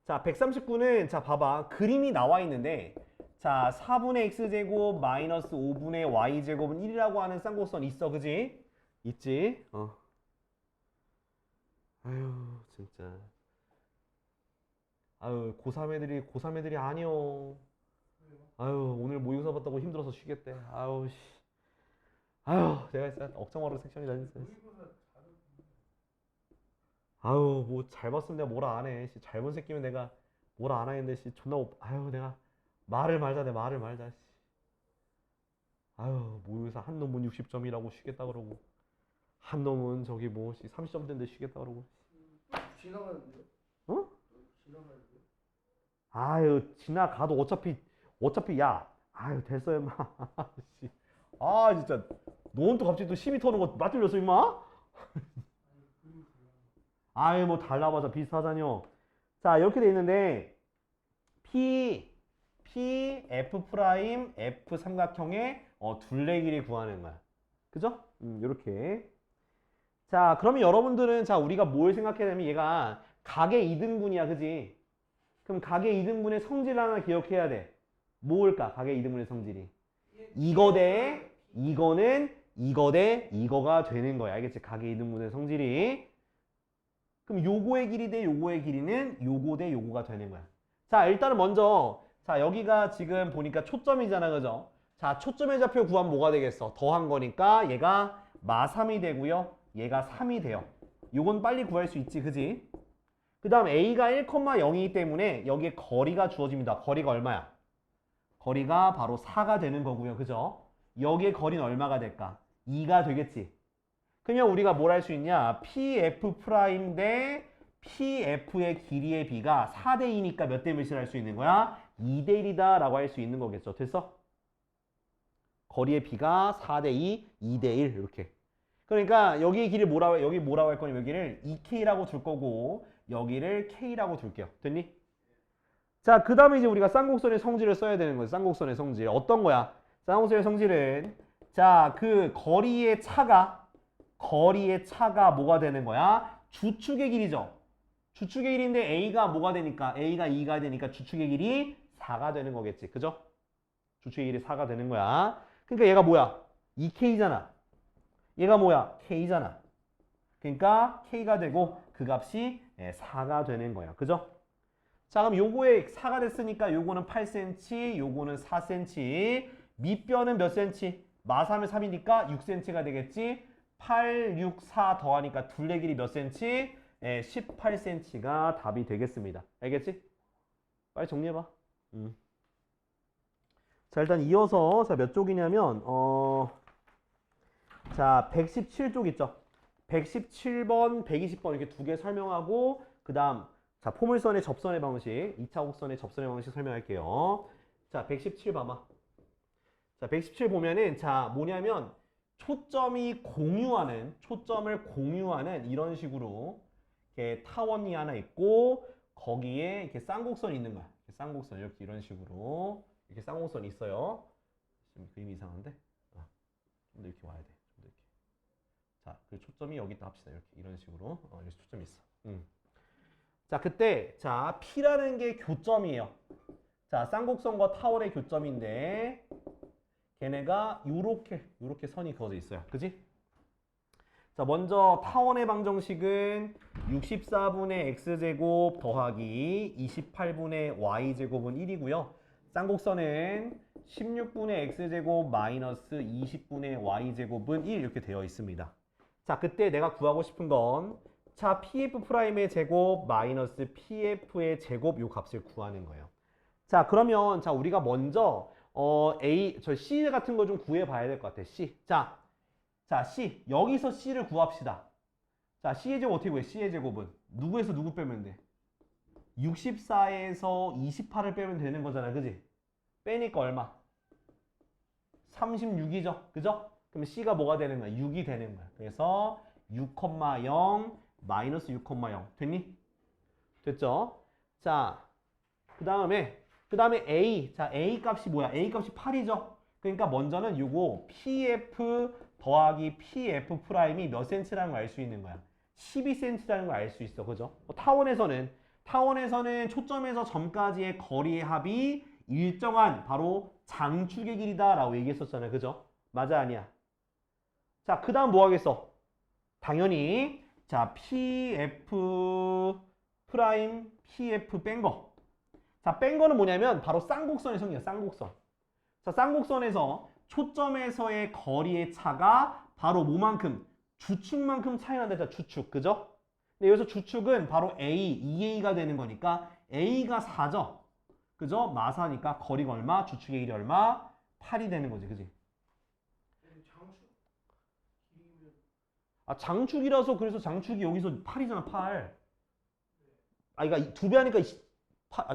자, 139는 자, 봐봐. 그림이 나와 있는데 자, 4분의 x제곱 마이너스 5분의 y제곱은 1이라고 하는 쌍곡선 있어. 그지? 있지? 아유, 진짜. 아유, 고3 애들이 아니요. 아유, 오늘 모의고사 봤다고 힘들어서 쉬겠대. 아유, 씨. 아유, 제가 진짜 억정화로 섹션이 다녔어요. 아유, 뭐 잘 봤으면 내가 뭐라 안 해. 잘 본 새끼면 내가 뭐라 안 하는데 씨 존나 아유, 내가 말을 말자. 씨. 아유, 모의고사 한 놈은 60점이라고 쉬겠다 그러고 한 놈은 저기 뭐 30점대인데 쉬겠다 그러고. 지나가는데요? 어? 지나가는데요? 아유, 지나가도 어차피 야. 아유, 됐어 임마. 씨. 아, 진짜 너는 또 갑자기 또 시비 터는 거 맞들렸어 임마? 아유, 뭐 달라봐서 비슷하잖요. 자, 이렇게 돼 있는데 P, F 프라임, F 삼각형의 둘레 길이 구하는 거야. 그죠? 이렇게. 자, 그러면 여러분들은 자, 우리가 뭘 생각해야 되면 얘가 각의 이등분이야. 그지? 그럼 각의 이등분의 성질 하나 기억해야 돼. 뭘까? 각의 이등분의 성질이. 이거 대 이거는 이거 대 이거가 되는 거야. 알겠지? 각의 이등분의 성질이. 그럼 요거의 길이 대 요거의 길이는 요거 대 요거가 되는 거야. 자, 일단은 먼저 자, 여기가 지금 보니까 초점이잖아. 그죠? 자, 초점의 좌표 구하면 뭐가 되겠어? 더한 거니까 얘가 마3이 되고요. 얘가 3이 돼요. 요건 빨리 구할 수 있지. 그지? 그 다음 A가 1,0이기 때문에 여기에 거리가 주어집니다. 거리가 얼마야? 거리가 바로 4가 되는 거고요. 그죠? 여기에 거리는 얼마가 될까? 2가 되겠지. 그러면 우리가 뭘 할 수 있냐? PF 프라임 대 PF의 길이의 B가 4대 2니까 몇 대 몇이라 할 수 있는 거야? 2대 1이다 라고 할 수 있는 거겠죠. 됐어? 거리의 B가 4대 2, 2대 1 이렇게. 그러니까 여기 길이 뭐라고 여기 뭐라고 할 거냐면 여기를 2K라고 둘 거고 여기를 K라고 둘게요. 됐니? 자, 그 다음에 이제 우리가 쌍곡선의 성질을 써야 되는 거예요. 쌍곡선의 성질. 어떤 거야? 쌍곡선의 성질은 자, 그 거리의 차가 뭐가 되는 거야? 주축의 길이죠. 주축의 길이인데 A가 뭐가 되니까 A가 2가 되니까 주축의 길이 4가 되는 거겠지. 그죠? 주축의 길이 4가 되는 거야. 그러니까 얘가 뭐야? 2K잖아. 얘가 뭐야? K잖아. 그러니까 K가 되고 그 값이 4가 되는 거야. 그죠? 자, 그럼 요거에 4가 됐으니까 요거는 8cm, 요거는 4cm. 밑뼈는 몇 cm? 마삼을 3이니까 6cm가 되겠지? 8, 6, 4 더하니까 둘레 길이 몇 cm? 18cm가 답이 되겠습니다. 알겠지? 빨리 정리해봐. 자, 일단 이어서 자, 몇 쪽이냐면 자, 117쪽 있죠? 117번, 120번 이렇게 두 개 설명하고 그 다음 자, 포물선의 접선의 방식, 2차 곡선의 접선의 방식 설명할게요. 자, 117 봐봐. 자, 117 보면은 자, 뭐냐면 초점을 공유하는 이런 식으로 이렇게 타원이 하나 있고 거기에 이렇게 쌍곡선이 있는 거야. 쌍곡선 이렇게 이런 식으로 이렇게 쌍곡선이 있어요. 지금 그림이 이상한데? 좀 더 이렇게 와야 돼. 좀 더 이렇게. 자, 그 초점이 여기 있다 합시다. 이렇게 이런 식으로 여기 초점이 있어. 자, 그때 자 P라는 게 교점이에요. 자, 쌍곡선과 타원의 교점인데 걔네가 요렇게 선이 그어져 있어요. 그지? 자, 먼저 타원의 방정식은 64분의 x제곱 더하기 28분의 y제곱은 1이고요. 쌍곡선은 16분의 x제곱 마이너스 20분의 y제곱은 1 이렇게 되어 있습니다. 자, 그때 내가 구하고 싶은 건 자, pf'의 제곱 마이너스 pf의 제곱 요 값을 구하는 거예요. 자, 그러면 자, 우리가 먼저 C 같은 거 좀 구해 봐야 될 것 같아. C. 자, C. 여기서 C를 구합시다. 자, C의 제곱 어떻게 구해? C의 제곱은 누구에서 누구 빼면 돼? 64에서 28을 빼면 되는 거잖아. 그지? 빼니까 얼마? 36이죠. 그죠? 그럼 C가 뭐가 되는 거야? 6이 되는 거야. 그래서 6,0 마이너스 6,0 됐니? 됐죠? 자, 그 다음에 A. 자, A 값이 뭐야? A 값이 8이죠? 그러니까 먼저는 요거 PF 더하기 PF 프라임이 몇 cm라는 걸 알 수 있는 거야. 12cm라는 걸 알 수 있어. 그죠? 타원에서는 초점에서 점까지의 거리의 합이 일정한 바로 장축의 길이다라고 얘기했었잖아요. 그죠? 맞아, 아니야? 자, 그 다음 뭐 하겠어? 당연히 자, PF 프라임 PF 뺀 거. 자, 뺀 거는 뭐냐면 바로 쌍곡선의 성이야. 쌍곡선. 자, 쌍곡선에서 초점에서의 거리의 차가 바로 뭐만큼? 주축만큼 차이 난다. 자, 주축. 그죠? 근데 여기서 주축은 바로 A, 2A가 되는 거니까 A가 4죠. 그죠? 마사니까 거리가 얼마? 주축의 길이 얼마? 8이 되는 거지. 그지? 장축 길이면 아, 장축이라서 그래서 장축이 여기서 8이잖아. 8. 아, 그러니까 2배 하니까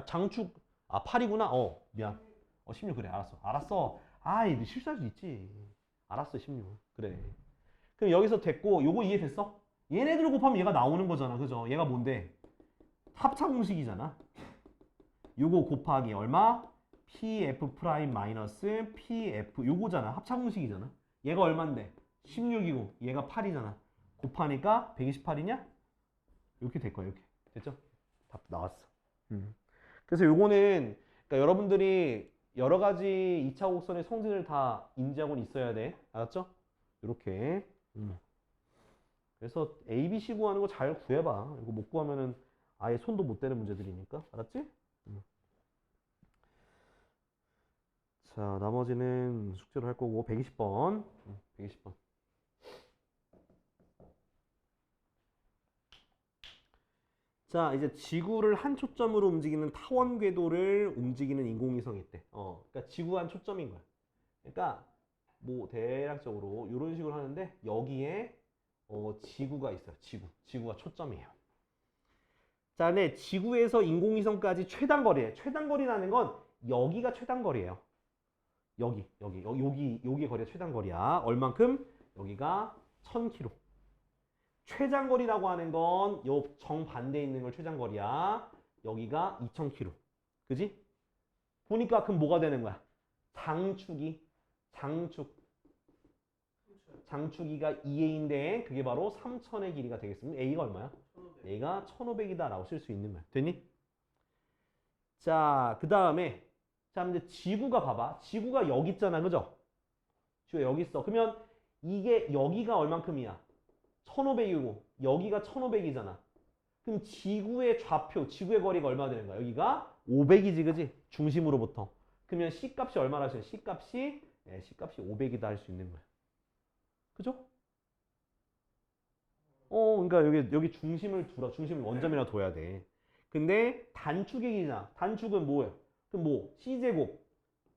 장축 8이구나. 미안. 16 그래. 알았어. 아이, 실수할 수 있지. 알았어. 16. 그래. 그럼 여기서 됐고 요거 이해됐어? 얘네들 곱하면 얘가 나오는 거잖아. 그죠? 얘가 뭔데? 합차 공식이잖아. 요거 곱하기 얼마? PF 프라임 마이너스 PF 요거잖아. 합차 공식이잖아. 얘가 얼만데? 16이고 얘가 8이잖아. 곱하니까 128이냐? 이렇게 될 거야. 이렇게. 됐죠? 답 나왔어. 그래서 요거는 그러니까 여러분들이 여러 가지 2차 곡선의 성질을 다 인지하고는 있어야 돼. 알았죠? 이렇게. 그래서 A, B, C 구하는 거 잘 구해봐. 이거 못 구하면은 아예 손도 못 대는 문제들이니까. 알았지? 자, 나머지는 숙제로 할 거고 120번. 120번. 자, 이제 지구를 한 초점으로 움직이는 타원 궤도를 움직이는 인공위성이 있대. 그러니까 지구가 한 초점인 거야. 그러니까 뭐 대략적으로 이런 식으로 하는데 여기에 지구가 있어요. 지구가 초점이에요. 자, 근데 지구에서 인공위성까지 최단거리에 최단거리라는 건 여기가 최단거리예요. 여기 거리가 최단거리야. 얼만큼? 여기가 1000km. 최장거리라고 하는 건 요 정반대에 있는 걸 최장거리야. 여기가 2000km. 그지? 보니까 그럼 뭐가 되는 거야? 장축이가 2A인데 그게 바로 3000의 길이가 되겠습니다. A가 얼마야? 1500. A가 1500이다 라고 쓸 수 있는 거야. 됐니? 자, 그 다음에 자, 근데 지구가 봐봐. 지구가 여기 있잖아. 그죠? 지구가 여기 있어. 그러면 이게 여기가 얼만큼이야? 1500이고 여기가 1500이잖아. 그럼 지구의 좌표, 지구의 거리가 얼마 되는 거야? 여기가 500이지, 그지? 중심으로부터. 그러면 C값이 얼마라 하시면 C값이 500이다 할 수 있는 거야. 그죠? 그러니까 여기 중심을 중심을 원점이라 둬야 돼. 근데 단축의 길이잖아. 단축은 뭐예요? 그럼 뭐? C제곱.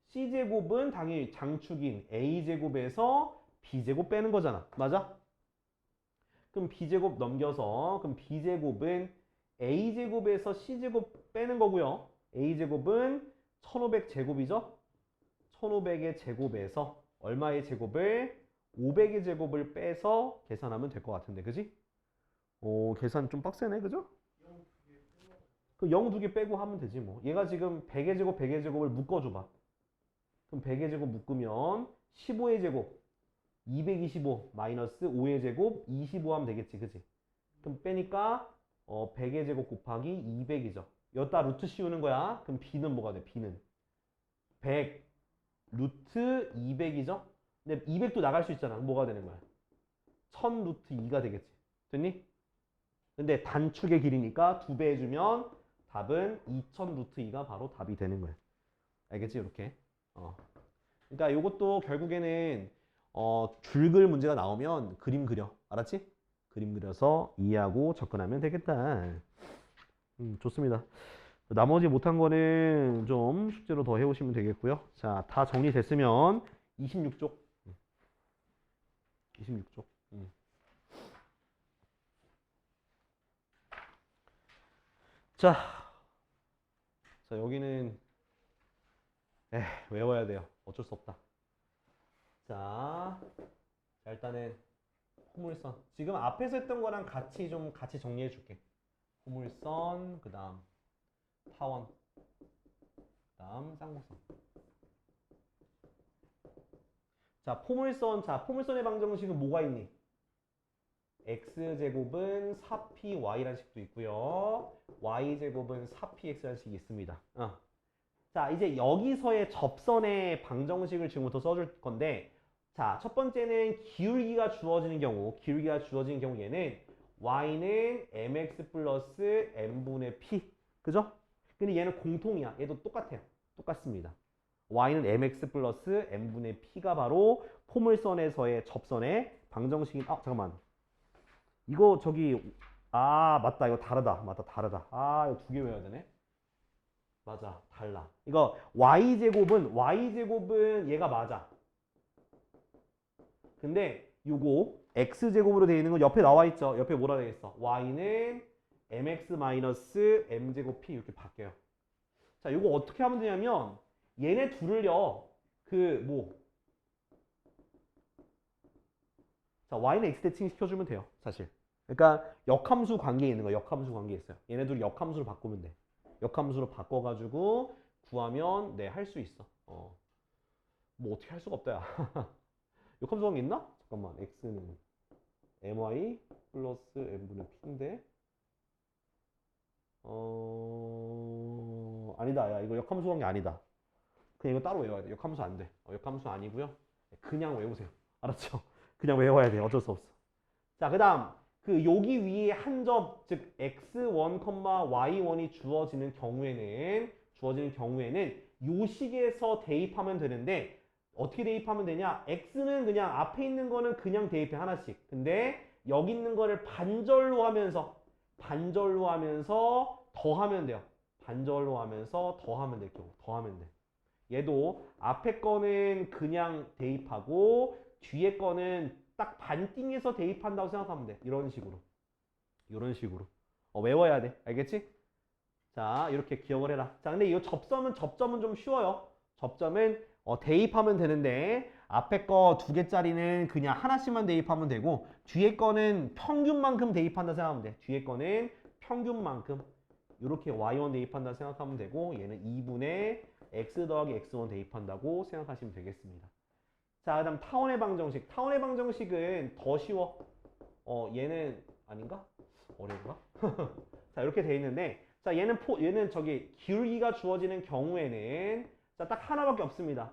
C제곱은 당연히 장축인 A제곱에서 B제곱 빼는 거잖아. 맞아? 그럼 B제곱 넘겨서 그럼 B제곱은 A제곱에서 C제곱 빼는 거고요. A제곱은 1500제곱이죠? 1500의 제곱에서 얼마의 제곱을? 500의 제곱을 빼서 계산하면 될 것 같은데, 그지? 계산 좀 빡세네, 그죠? 그 0 두 개 빼고 하면 되지 뭐. 얘가 지금 100의 제곱, 100의 제곱을 묶어줘봐. 그럼 100의 제곱 묶으면 15의 제곱, 225 마이너스 5의 제곱, 25 하면 되겠지, 그지? 그럼 빼니까 100의 제곱 곱하기 200이죠. 여기다 루트 씌우는 거야. 그럼 B는 뭐가 돼? B는 100 루트 200이죠? 근데 200도 나갈 수 있잖아. 뭐가 되는 거야? 1000 루트 2가 되겠지. 됐니? 근데 단축의 길이니까 2배 해주면 답은 2000 루트 2가 바로 답이 되는 거야. 알겠지? 이렇게. 그러니까 이것도 결국에는 줄글 문제가 나오면 그림 그려. 알았지? 그림 그려서 이해하고 접근하면 되겠다. 좋습니다. 나머지 못한 거는 좀 숙제로 더 해오시면 되겠고요. 자, 다 정리됐으면 26쪽. 26쪽. 자, 여기는 외워야 돼요. 어쩔 수 없다. 자, 일단은 포물선. 지금 앞에서 했던 거랑 같이 정리해 줄게. 포물선, 그 다음 타원, 그 다음 쌍곡선. 자, 포물선의 방정식은 뭐가 있니? x제곱은 4py라는 식도 있고요. y제곱은 4px라는 식이 있습니다. 자, 이제 여기서의 접선의 방정식을 지금부터 써줄 건데, 자, 첫 번째는 기울기가 주어지는 경우에는 y는 mx 플러스 n분의 p. 그죠? 근데 얘는 공통이야. 얘도 똑같아요. 똑같습니다. y는 mx 플러스 n분의 p가 바로 포물선에서의 접선의 방정식인, 잠깐만. 이거 맞다. 이거 다르다. 다르다. 이거 두 개 외워야 되네. 맞아. 달라. 이거 y제곱은 얘가 맞아. 근데 요거 x제곱으로 되어 있는 건 옆에 나와 있죠. 옆에 뭐라 되어 있어? y는 mx 마이너스 m제곱 p 이렇게 바뀌어요. 자, 요거 어떻게 하면 되냐면 얘네 둘을요. 자, y는 x 대칭 시켜주면 돼요. 사실. 그러니까 역함수 관계에 있는 거야. 역함수 관계에 있어요. 얘네 둘이 역함수로 바꾸면 돼. 역함수로 바꿔가지고 구하면 할 수 있어. 뭐 어떻게 할 수가 없다, 야. 역함수 관계 있나? 잠깐만. x는 my 플러스 n분의 p인데 아니다. 야, 이거 역함수 관계 아니다. 그냥 이거 따로 외워야 돼. 역함수 안 돼. 역함수 아니고요. 그냥 외우세요. 알았죠? 그냥 외워야 돼. 어쩔 수 없어. 자, 그 다음 여기 위에 한 점, 즉 x1, y1이 주어지는 경우에는 요 식에서 대입하면 되는데 어떻게 대입하면 되냐? x는 그냥 앞에 있는 거는 그냥 대입해 하나씩. 근데 여기 있는 거를 반절로 하면서 더하면 돼요. 반절로 하면서 더하면 될 경우 더하면 돼. 얘도 앞에 거는 그냥 대입하고 뒤에 거는 딱 반띵해서 대입한다고 생각하면 돼. 이런 식으로. 외워야 돼. 알겠지? 자, 이렇게 기억을 해라. 자, 근데 이 접점은 좀 쉬워요. 접점은 대입하면 되는데 앞에 거 2개짜리는 그냥 하나씩만 대입하면 되고 뒤에 거는 평균만큼 대입한다 생각하면 돼. 뒤에 거는 평균만큼 이렇게 y1 대입한다 생각하면 되고 얘는 2분의 x 더하기 x1 대입한다고 생각하시면 되겠습니다. 자, 그다음 타원의 방정식. 타원의 방정식은 더 쉬워. 얘는 아닌가? 어려운가? 자, 이렇게 돼 있는데 자, 얘는 저기 기울기가 주어지는 경우에는 자, 딱 하나밖에 없습니다.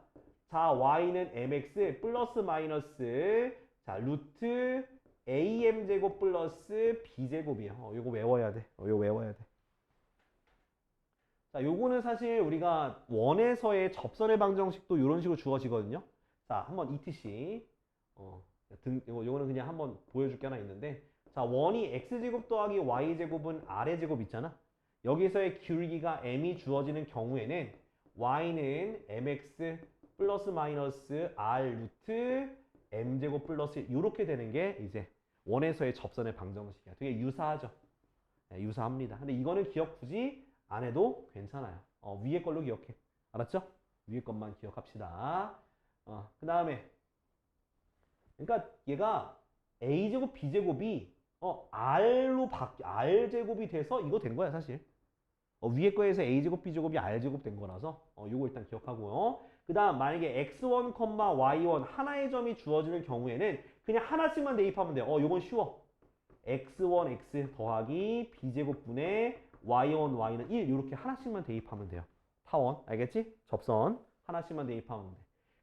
자, y는 mx 플러스 마이너스 자, 루트 am 제곱 플러스 b 제곱이에요. 요거 외워야 돼. 요거 외워야 돼. 자, 요거는 사실 우리가 원에서의 접선의 방정식도 이런 식으로 주어지거든요. 자, 한번 ETC 요거는 그냥 한번 보여줄 게 하나 있는데 자, 원이 x제곱 더하기 y제곱은 r의 제곱 있잖아. 여기서의 기울기가 m이 주어지는 경우에는 y는 mx 플러스 마이너스 r 루트 m제곱 플러스 이렇게 되는 게 이제 원에서의 접선의 방정식이야. 되게 유사하죠. 네, 유사합니다. 근데 이거는 기억 굳이 안 해도 괜찮아요. 위에 걸로 기억해. 알았죠? 위에 것만 기억합시다. 그 다음에 그러니까 얘가 a제곱 b제곱이 r제곱이 돼서 이거 된 거야 사실. 위에 거에서 a제곱 b제곱이 r제곱 된 거라서 요거 일단 기억하고요. 그 다음 만약에 x1, y1 하나의 점이 주어지는 경우에는 그냥 하나씩만 대입하면 돼요. 요건 쉬워. x1, x 더하기 b제곱분의 y1, y는 1 이렇게 하나씩만 대입하면 돼요. 타원 알겠지? 접선 하나씩만 대입하면 돼.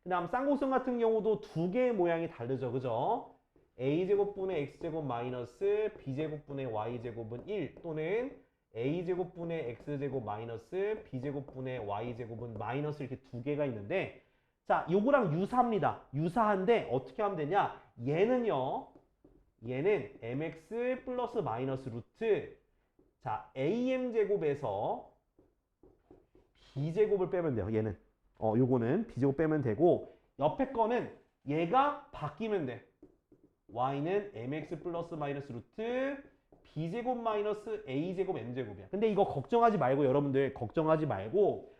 그 다음 쌍곡선 같은 경우도 2개의 모양이 다르죠. 그죠? a제곱분의 x제곱 마이너스 b제곱분의 y제곱은 1 또는 a제곱분의 x제곱 마이너스 b제곱분의 y제곱은 마이너스 이렇게 2개가 있는데 자, 요거랑 유사합니다. 유사한데 어떻게 하면 되냐? 얘는 mx 플러스 마이너스 루트 자, am제곱에서 b제곱을 빼면 돼요. 얘는 요거는 b제곱 빼면 되고 옆에 거는 얘가 바뀌면 돼. y는 mx 플러스 마이너스 루트 b제곱 마이너스 a제곱 m제곱이야. 근데 이거 걱정하지 말고 여러분들 걱정하지 말고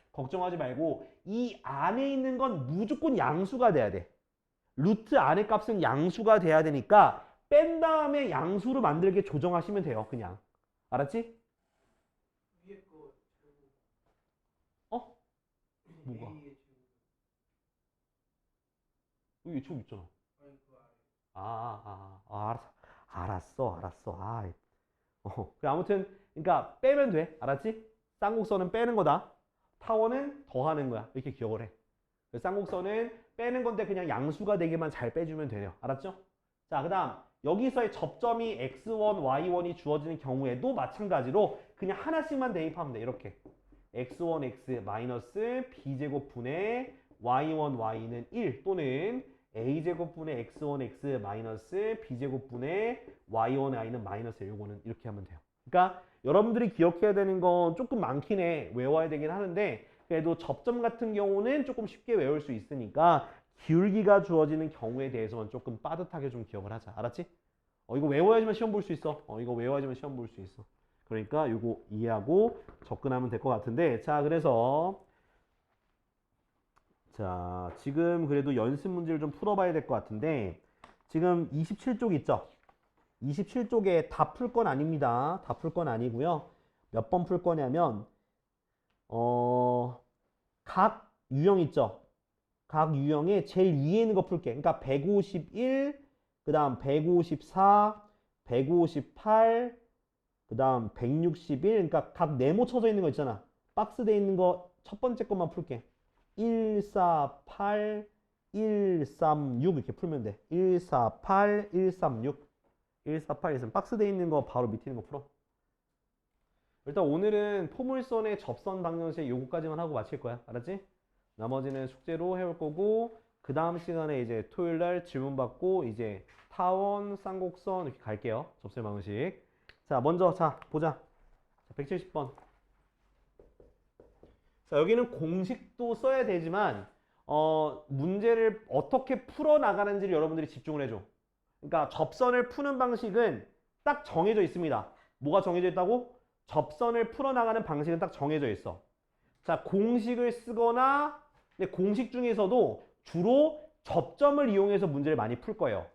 이 안에 있는 건 무조건 양수가 돼야 돼. 루트 안의 값은 양수가 돼야 되니까 뺀 다음에 양수로 만들게 조정하시면 돼요. 그냥. 알았지? 위에 거 제곱. 뭐가? A의 제곱. 여기 좀 있잖아. 아니 그 아래. 알았어. 그래, 아무튼, 그러니까 빼면 돼. 알았지? 쌍곡선은 빼는 거다. 타원은 더하는 거야. 이렇게 기억을 해. 쌍곡선은 빼는 건데 그냥 양수가 되게만 잘 빼주면 돼요. 알았죠? 자, 그 다음, 여기서의 접점이 x1, y1이 주어지는 경우에도 마찬가지로 그냥 하나씩만 대입하면 돼. 이렇게. x1, x 마이너스 b제곱분의 y1, y는 1 또는 a제곱분의 x1, x 마이너스 b제곱분의 y1, y는 마이너스 1. 요거는 이렇게 하면 돼요. 그러니까 여러분들이 기억해야 되는 건 조금 많긴 해. 외워야 되긴 하는데 그래도 접점 같은 경우는 조금 쉽게 외울 수 있으니까 기울기가 주어지는 경우에 대해서는 조금 빠듯하게 좀 기억을 하자. 알았지? 이거 외워야지만 시험 볼 수 있어. 이거 외워야지만 시험 볼 수 있어. 그러니까 이거 이해하고 접근하면 될 것 같은데 자, 그래서 자, 지금 그래도 연습 문제를 좀 풀어봐야 될 것 같은데 지금 27쪽 있죠? 27쪽에 다 풀 건 아닙니다. 다 풀 건 아니고요. 몇 번 풀 거냐면 각 유형 있죠? 각 유형의 제일 위에 있는 거 풀게. 그러니까 151, 그 다음 154, 158, 그 다음 161. 그러니까 각 네모 쳐져 있는 거 있잖아. 박스 돼 있는 거 첫 번째 것만 풀게. 148, 136 이렇게 풀면 돼. 148, 136. 148, 136. 박스 돼 있는 거 바로 밑에 있는 거 풀어. 일단 오늘은 포물선의 접선 방정식 요거까지만 하고 마칠 거야. 알았지? 나머지는 숙제로 해올 거고 그 다음 시간에 이제 토요일날 질문 받고 이제 타원, 쌍곡선 이렇게 갈게요. 접선 방정식. 자, 먼저 자 보자. 자, 170번. 자, 여기는 공식도 써야 되지만 문제를 어떻게 풀어 나가는지를 여러분들이 집중을 해줘. 그러니까 접선을 푸는 방식은 딱 정해져 있습니다. 뭐가 정해져 있다고? 접선을 풀어나가는 방식은 딱 정해져 있어. 자, 공식을 쓰거나 근데 공식 중에서도 주로 접점을 이용해서 문제를 많이 풀 거예요.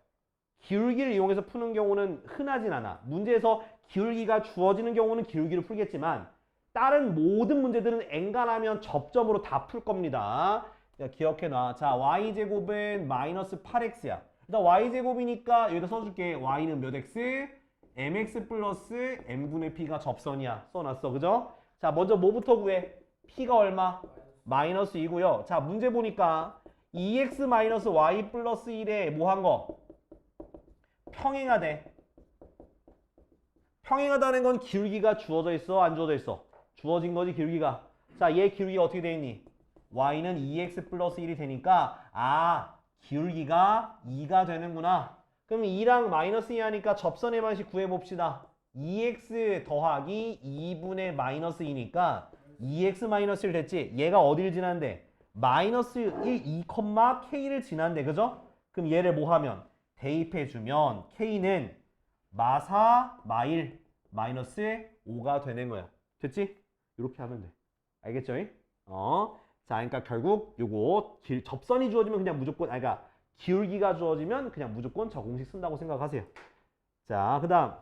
기울기를 이용해서 푸는 경우는 흔하진 않아. 문제에서 기울기가 주어지는 경우는 기울기를 풀겠지만 다른 모든 문제들은 엔간하면 접점으로 다 풀 겁니다. 자, 기억해놔. 자, y제곱은 마이너스 8x야. 일단 y제곱이니까 여기다 써줄게. y는 몇 x? mx 플러스 m분의 p가 접선이야. 써놨어. 그죠? 자, 먼저 뭐부터 구해? p가 얼마? 마이너스 2고요. 자, 문제 보니까 2x 마이너스 y 플러스 1에 뭐 한 거? 평행하대. 평행하다는 건 기울기가 주어져 있어? 안 주어져 있어? 주어진 거지, 기울기가. 자, 얘 기울기가 어떻게 돼 있니? y는 2x 플러스 1이 되니까 기울기가 2가 되는구나. 그럼 2랑 마이너스 2 하니까 접선의 방식 구해봅시다. 2x 더하기 2분의 마이너스 2니까 2x 마이너스 1 됐지? 얘가 어디를 지난대? 마이너스 1, 2, k를 지난대. 그죠? 그럼 얘를 뭐 하면? 대입해주면 k는 마4, 마1, 마이너스 5가 되는 거야. 됐지? 이렇게 하면 돼. 알겠죠? 자, 그러니까 결국 요거 접선이 주어지면 그냥 무조건, 그러니까 기울기가 주어지면 그냥 무조건 저 공식 쓴다고 생각하세요. 자, 그 다음.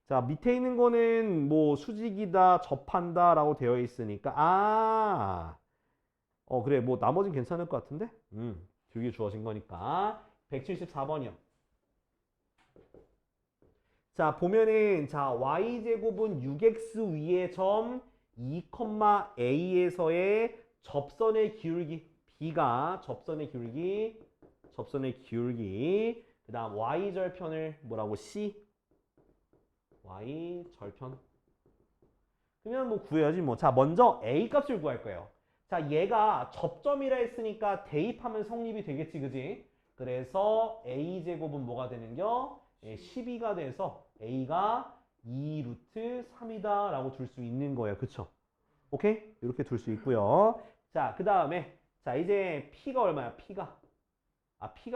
자, 밑에 있는 거는 뭐 수직이다, 접한다 라고 되어 있으니까, 그래. 뭐 나머지는 괜찮을 것 같은데? 기울기 주어진 거니까. 174번이요. 자, 보면은, 자, y제곱은 6x 위의 점 2,a에서의 접선의 기울기, b가 접선의 기울기, 그 다음 y절편을 뭐라고? c, y절편. 그러면 뭐 구해야지 뭐. 자, 먼저 a 값을 구할 거예요. 자, 얘가 접점이라 했으니까 대입하면 성립이 되겠지, 그지? 그래서 a제곱은 뭐가 되는겨? 12가 돼서 a가 2루트 3이다 라고 둘 수 있는 거예요. 그쵸? 오케이? 이렇게 둘 수 있고요. 자, 그 다음에 자, 이제 p가 얼마야? p가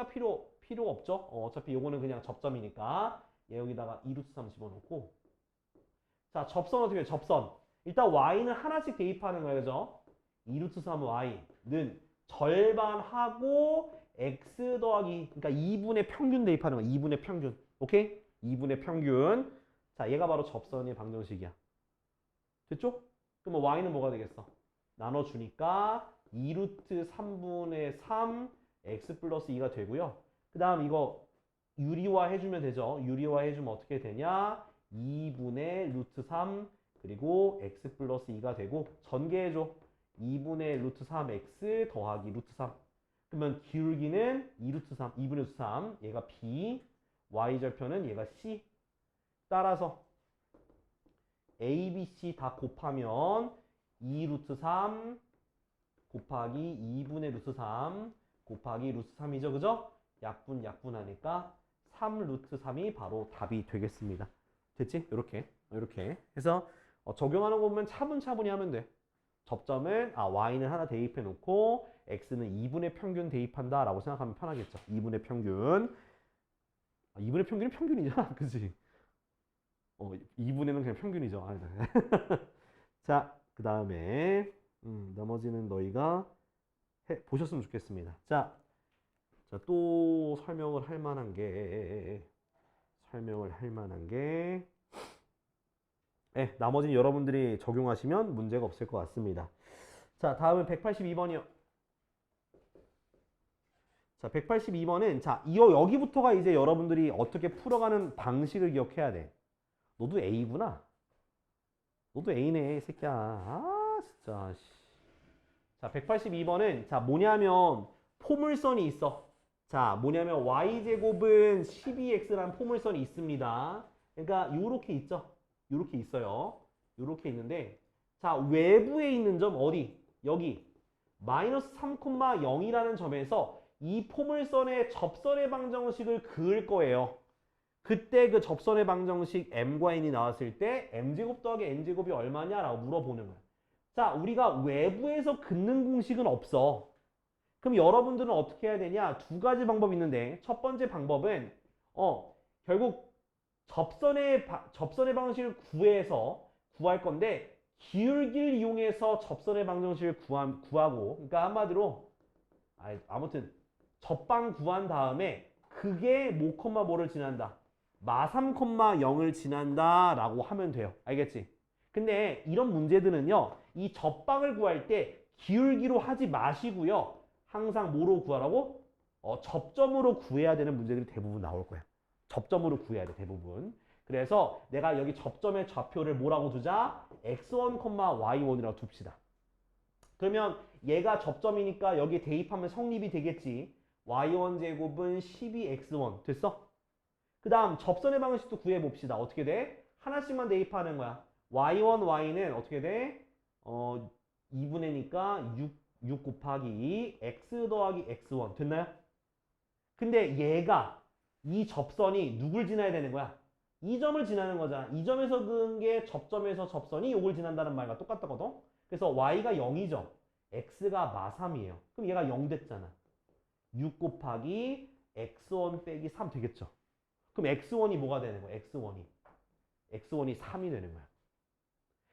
필요 없죠? 어차피 요거는 그냥 접점이니까 얘 여기다가 2루트 3 집어넣고. 자, 접선 어떻게 해? 접선 일단 y는 하나씩 대입하는 거예요. 그죠? 2루트 3 y는 절반하고 x 더하기, 그러니까 2분의 평균 대입하는 거야. 2분의 평균. 오케이? 2분의 평균. 자, 얘가 바로 접선의 방정식이야. 됐죠? 그러면 y는 뭐가 되겠어? 나눠주니까 2루트 3분의 3 x 플러스 2가 되고요. 그 다음 이거 유리화 해주면 되죠. 유리화 해주면 어떻게 되냐? 2분의 루트 3 그리고 x 플러스 2가 되고 전개해줘. 2분의 루트 3x 더하기 루트 3. 그러면 기울기는 2루트 3, 2분의 루트 3. 얘가 b, y절편은 얘가 c. 따라서 a, b, c 다 곱하면 2루트 3 곱하기 2분의 루트 3 곱하기 루트 3이죠. 그죠? 약분하니까 3루트 3이 바로 답이 되겠습니다. 됐지? 이렇게 해서 적용하는 거 보면 차분차분히 하면 돼. 접점은 y는 하나 대입해 놓고 x는 2분의 평균 대입한다 라고 생각하면 편하겠죠. 2분의 평균. 2분의 평균은 평균이잖아. 그치? 2분의는 그냥 평균이죠. 아니다. 자, 그 다음에 나머지는 너희가 보셨으면 좋겠습니다. 자, 또 설명을 할 만한 게 나머지는 여러분들이 적용하시면 문제가 없을 것 같습니다. 자, 다음은 182번이요. 자, 182번은 자, 여기부터가 이제 여러분들이 어떻게 풀어가는 방식을 기억해야 돼. 너도 A구나. 너도 A네, 새끼야. 진짜. 자, 182번은 자, 뭐냐면 포물선이 있어. 자, 뭐냐면 y제곱은 12x라는 포물선이 있습니다. 그러니까 요렇게 있죠. 요렇게 있어요. 요렇게 있는데 자, 외부에 있는 점 어디? 여기 마이너스 3,0이라는 점에서 이 포물선의 접선의 방정식을 그을 거예요. 그때 그 접선의 방정식 m과 n이 나왔을 때 m제곱 더하기 n제곱이 얼마냐라고 물어보는 거야. 자, 우리가 외부에서 긋는 공식은 없어. 그럼 여러분들은 어떻게 해야 되냐? 두 가지 방법이 있는데 첫 번째 방법은 결국 접선의 방식을 구할 건데 기울기를 이용해서 접선의 방정식을 구하고 그러니까 한마디로 아무튼 접방 구한 다음에 그게 뭐 콤마 뭐를 지난다. 마3, 0을 지난다 라고 하면 돼요. 알겠지? 근데 이런 문제들은요. 이 접방을 구할 때 기울기로 하지 마시고요. 항상 뭐로 구하라고? 접점으로 구해야 되는 문제들이 대부분 나올 거야. 접점으로 구해야 돼 대부분. 그래서 내가 여기 접점의 좌표를 뭐라고 두자? x1, y1이라고 둡시다. 그러면 얘가 접점이니까 여기에 대입하면 성립이 되겠지. y1 제곱은 12x1 됐어? 그 다음 접선의 방식도 구해봅시다. 어떻게 돼? 하나씩만 대입하는 거야. y1, y는 어떻게 돼? 2분의니까 6 곱하기 2 x 더하기 x1 됐나요? 근데 얘가 이 접선이 누굴 지나야 되는 거야? 이 점을 지나는 거잖아. 이 점에서 그은 게 접점에서 접선이 요걸 지난다는 말과 똑같다거든. 그래서 y가 0이죠. x가 마3이에요. 그럼 얘가 0 됐잖아. 6 곱하기 x1 빼기 3 되겠죠. 그럼 x1이 뭐가 되는 거야? x1이 3이 되는 거야.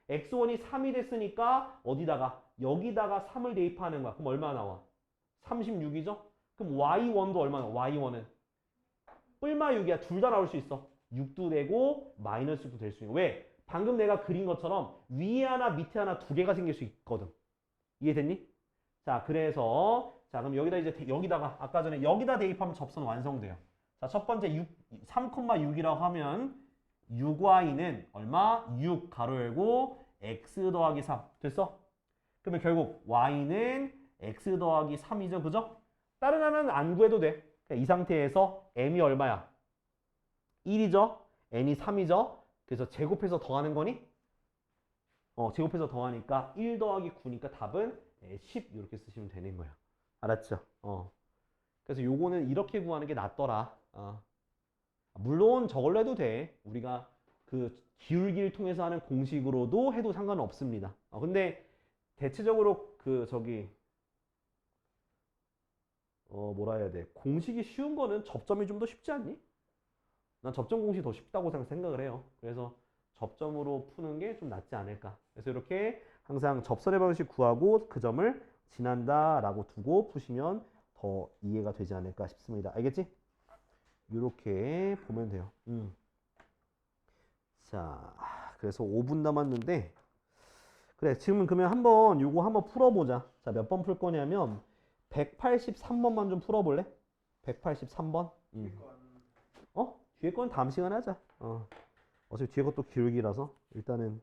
x1이 3이 됐으니까 어디다가? 여기다가 3을 대입하는 거야. 그럼 얼마 나와? 36이죠? 그럼 y1도 얼마 나와? y1은 뿔마 6이야. 둘 다 나올 수 있어. 6도 되고 마이너스 6도 될 수 있는. 왜? 방금 내가 그린 것처럼 위에 하나 밑에 하나 두 개가 생길 수 있거든. 이해됐니? 자, 그래서 자, 그럼 여기다 이제 여기다가 아까 전에 여기다 대입하면 접선 완성돼요. 자, 첫 번째 3,6이라고 하면 6y는 얼마? 6 가로 열고 x 더하기 3 됐어? 그러면 결국 y는 x 더하기 3이죠. 그죠? 다른 하나는 안 구해도 돼. 그러니까 이 상태에서 m이 얼마야? 1이죠? n이 3이죠? 그래서 제곱해서 더하는 거니? 제곱해서 더하니까 1 더하기 9니까 답은 10 이렇게 쓰시면 되는 거예요. 알았죠? 그래서 요거는 이렇게 구하는 게 낫더라. 물론 저걸로 해도 돼. 우리가 그 기울기를 통해서 하는 공식으로도 해도 상관은 없습니다. 근데 대체적으로 뭐라 해야 돼? 공식이 쉬운 거는 접점이 좀 더 쉽지 않니? 난 접점 공식이 더 쉽다고 생각을 해요. 그래서 접점으로 푸는 게 좀 낫지 않을까. 그래서 이렇게 항상 접선의 방식 구하고 그 점을 지난다 라고 두고 푸시면 더 이해가 되지 않을까 싶습니다. 알겠지? 이렇게 보면 돼요. 자, 그래서 5분 남았는데 그래, 지금은 그러면 요거 한번 풀어보자. 자, 몇 번 풀 거냐면 183번만 좀 풀어볼래? 183번. 뒤에 건 다음 시간에 하자. 어차피 뒤에 것도 기울기라서 일단은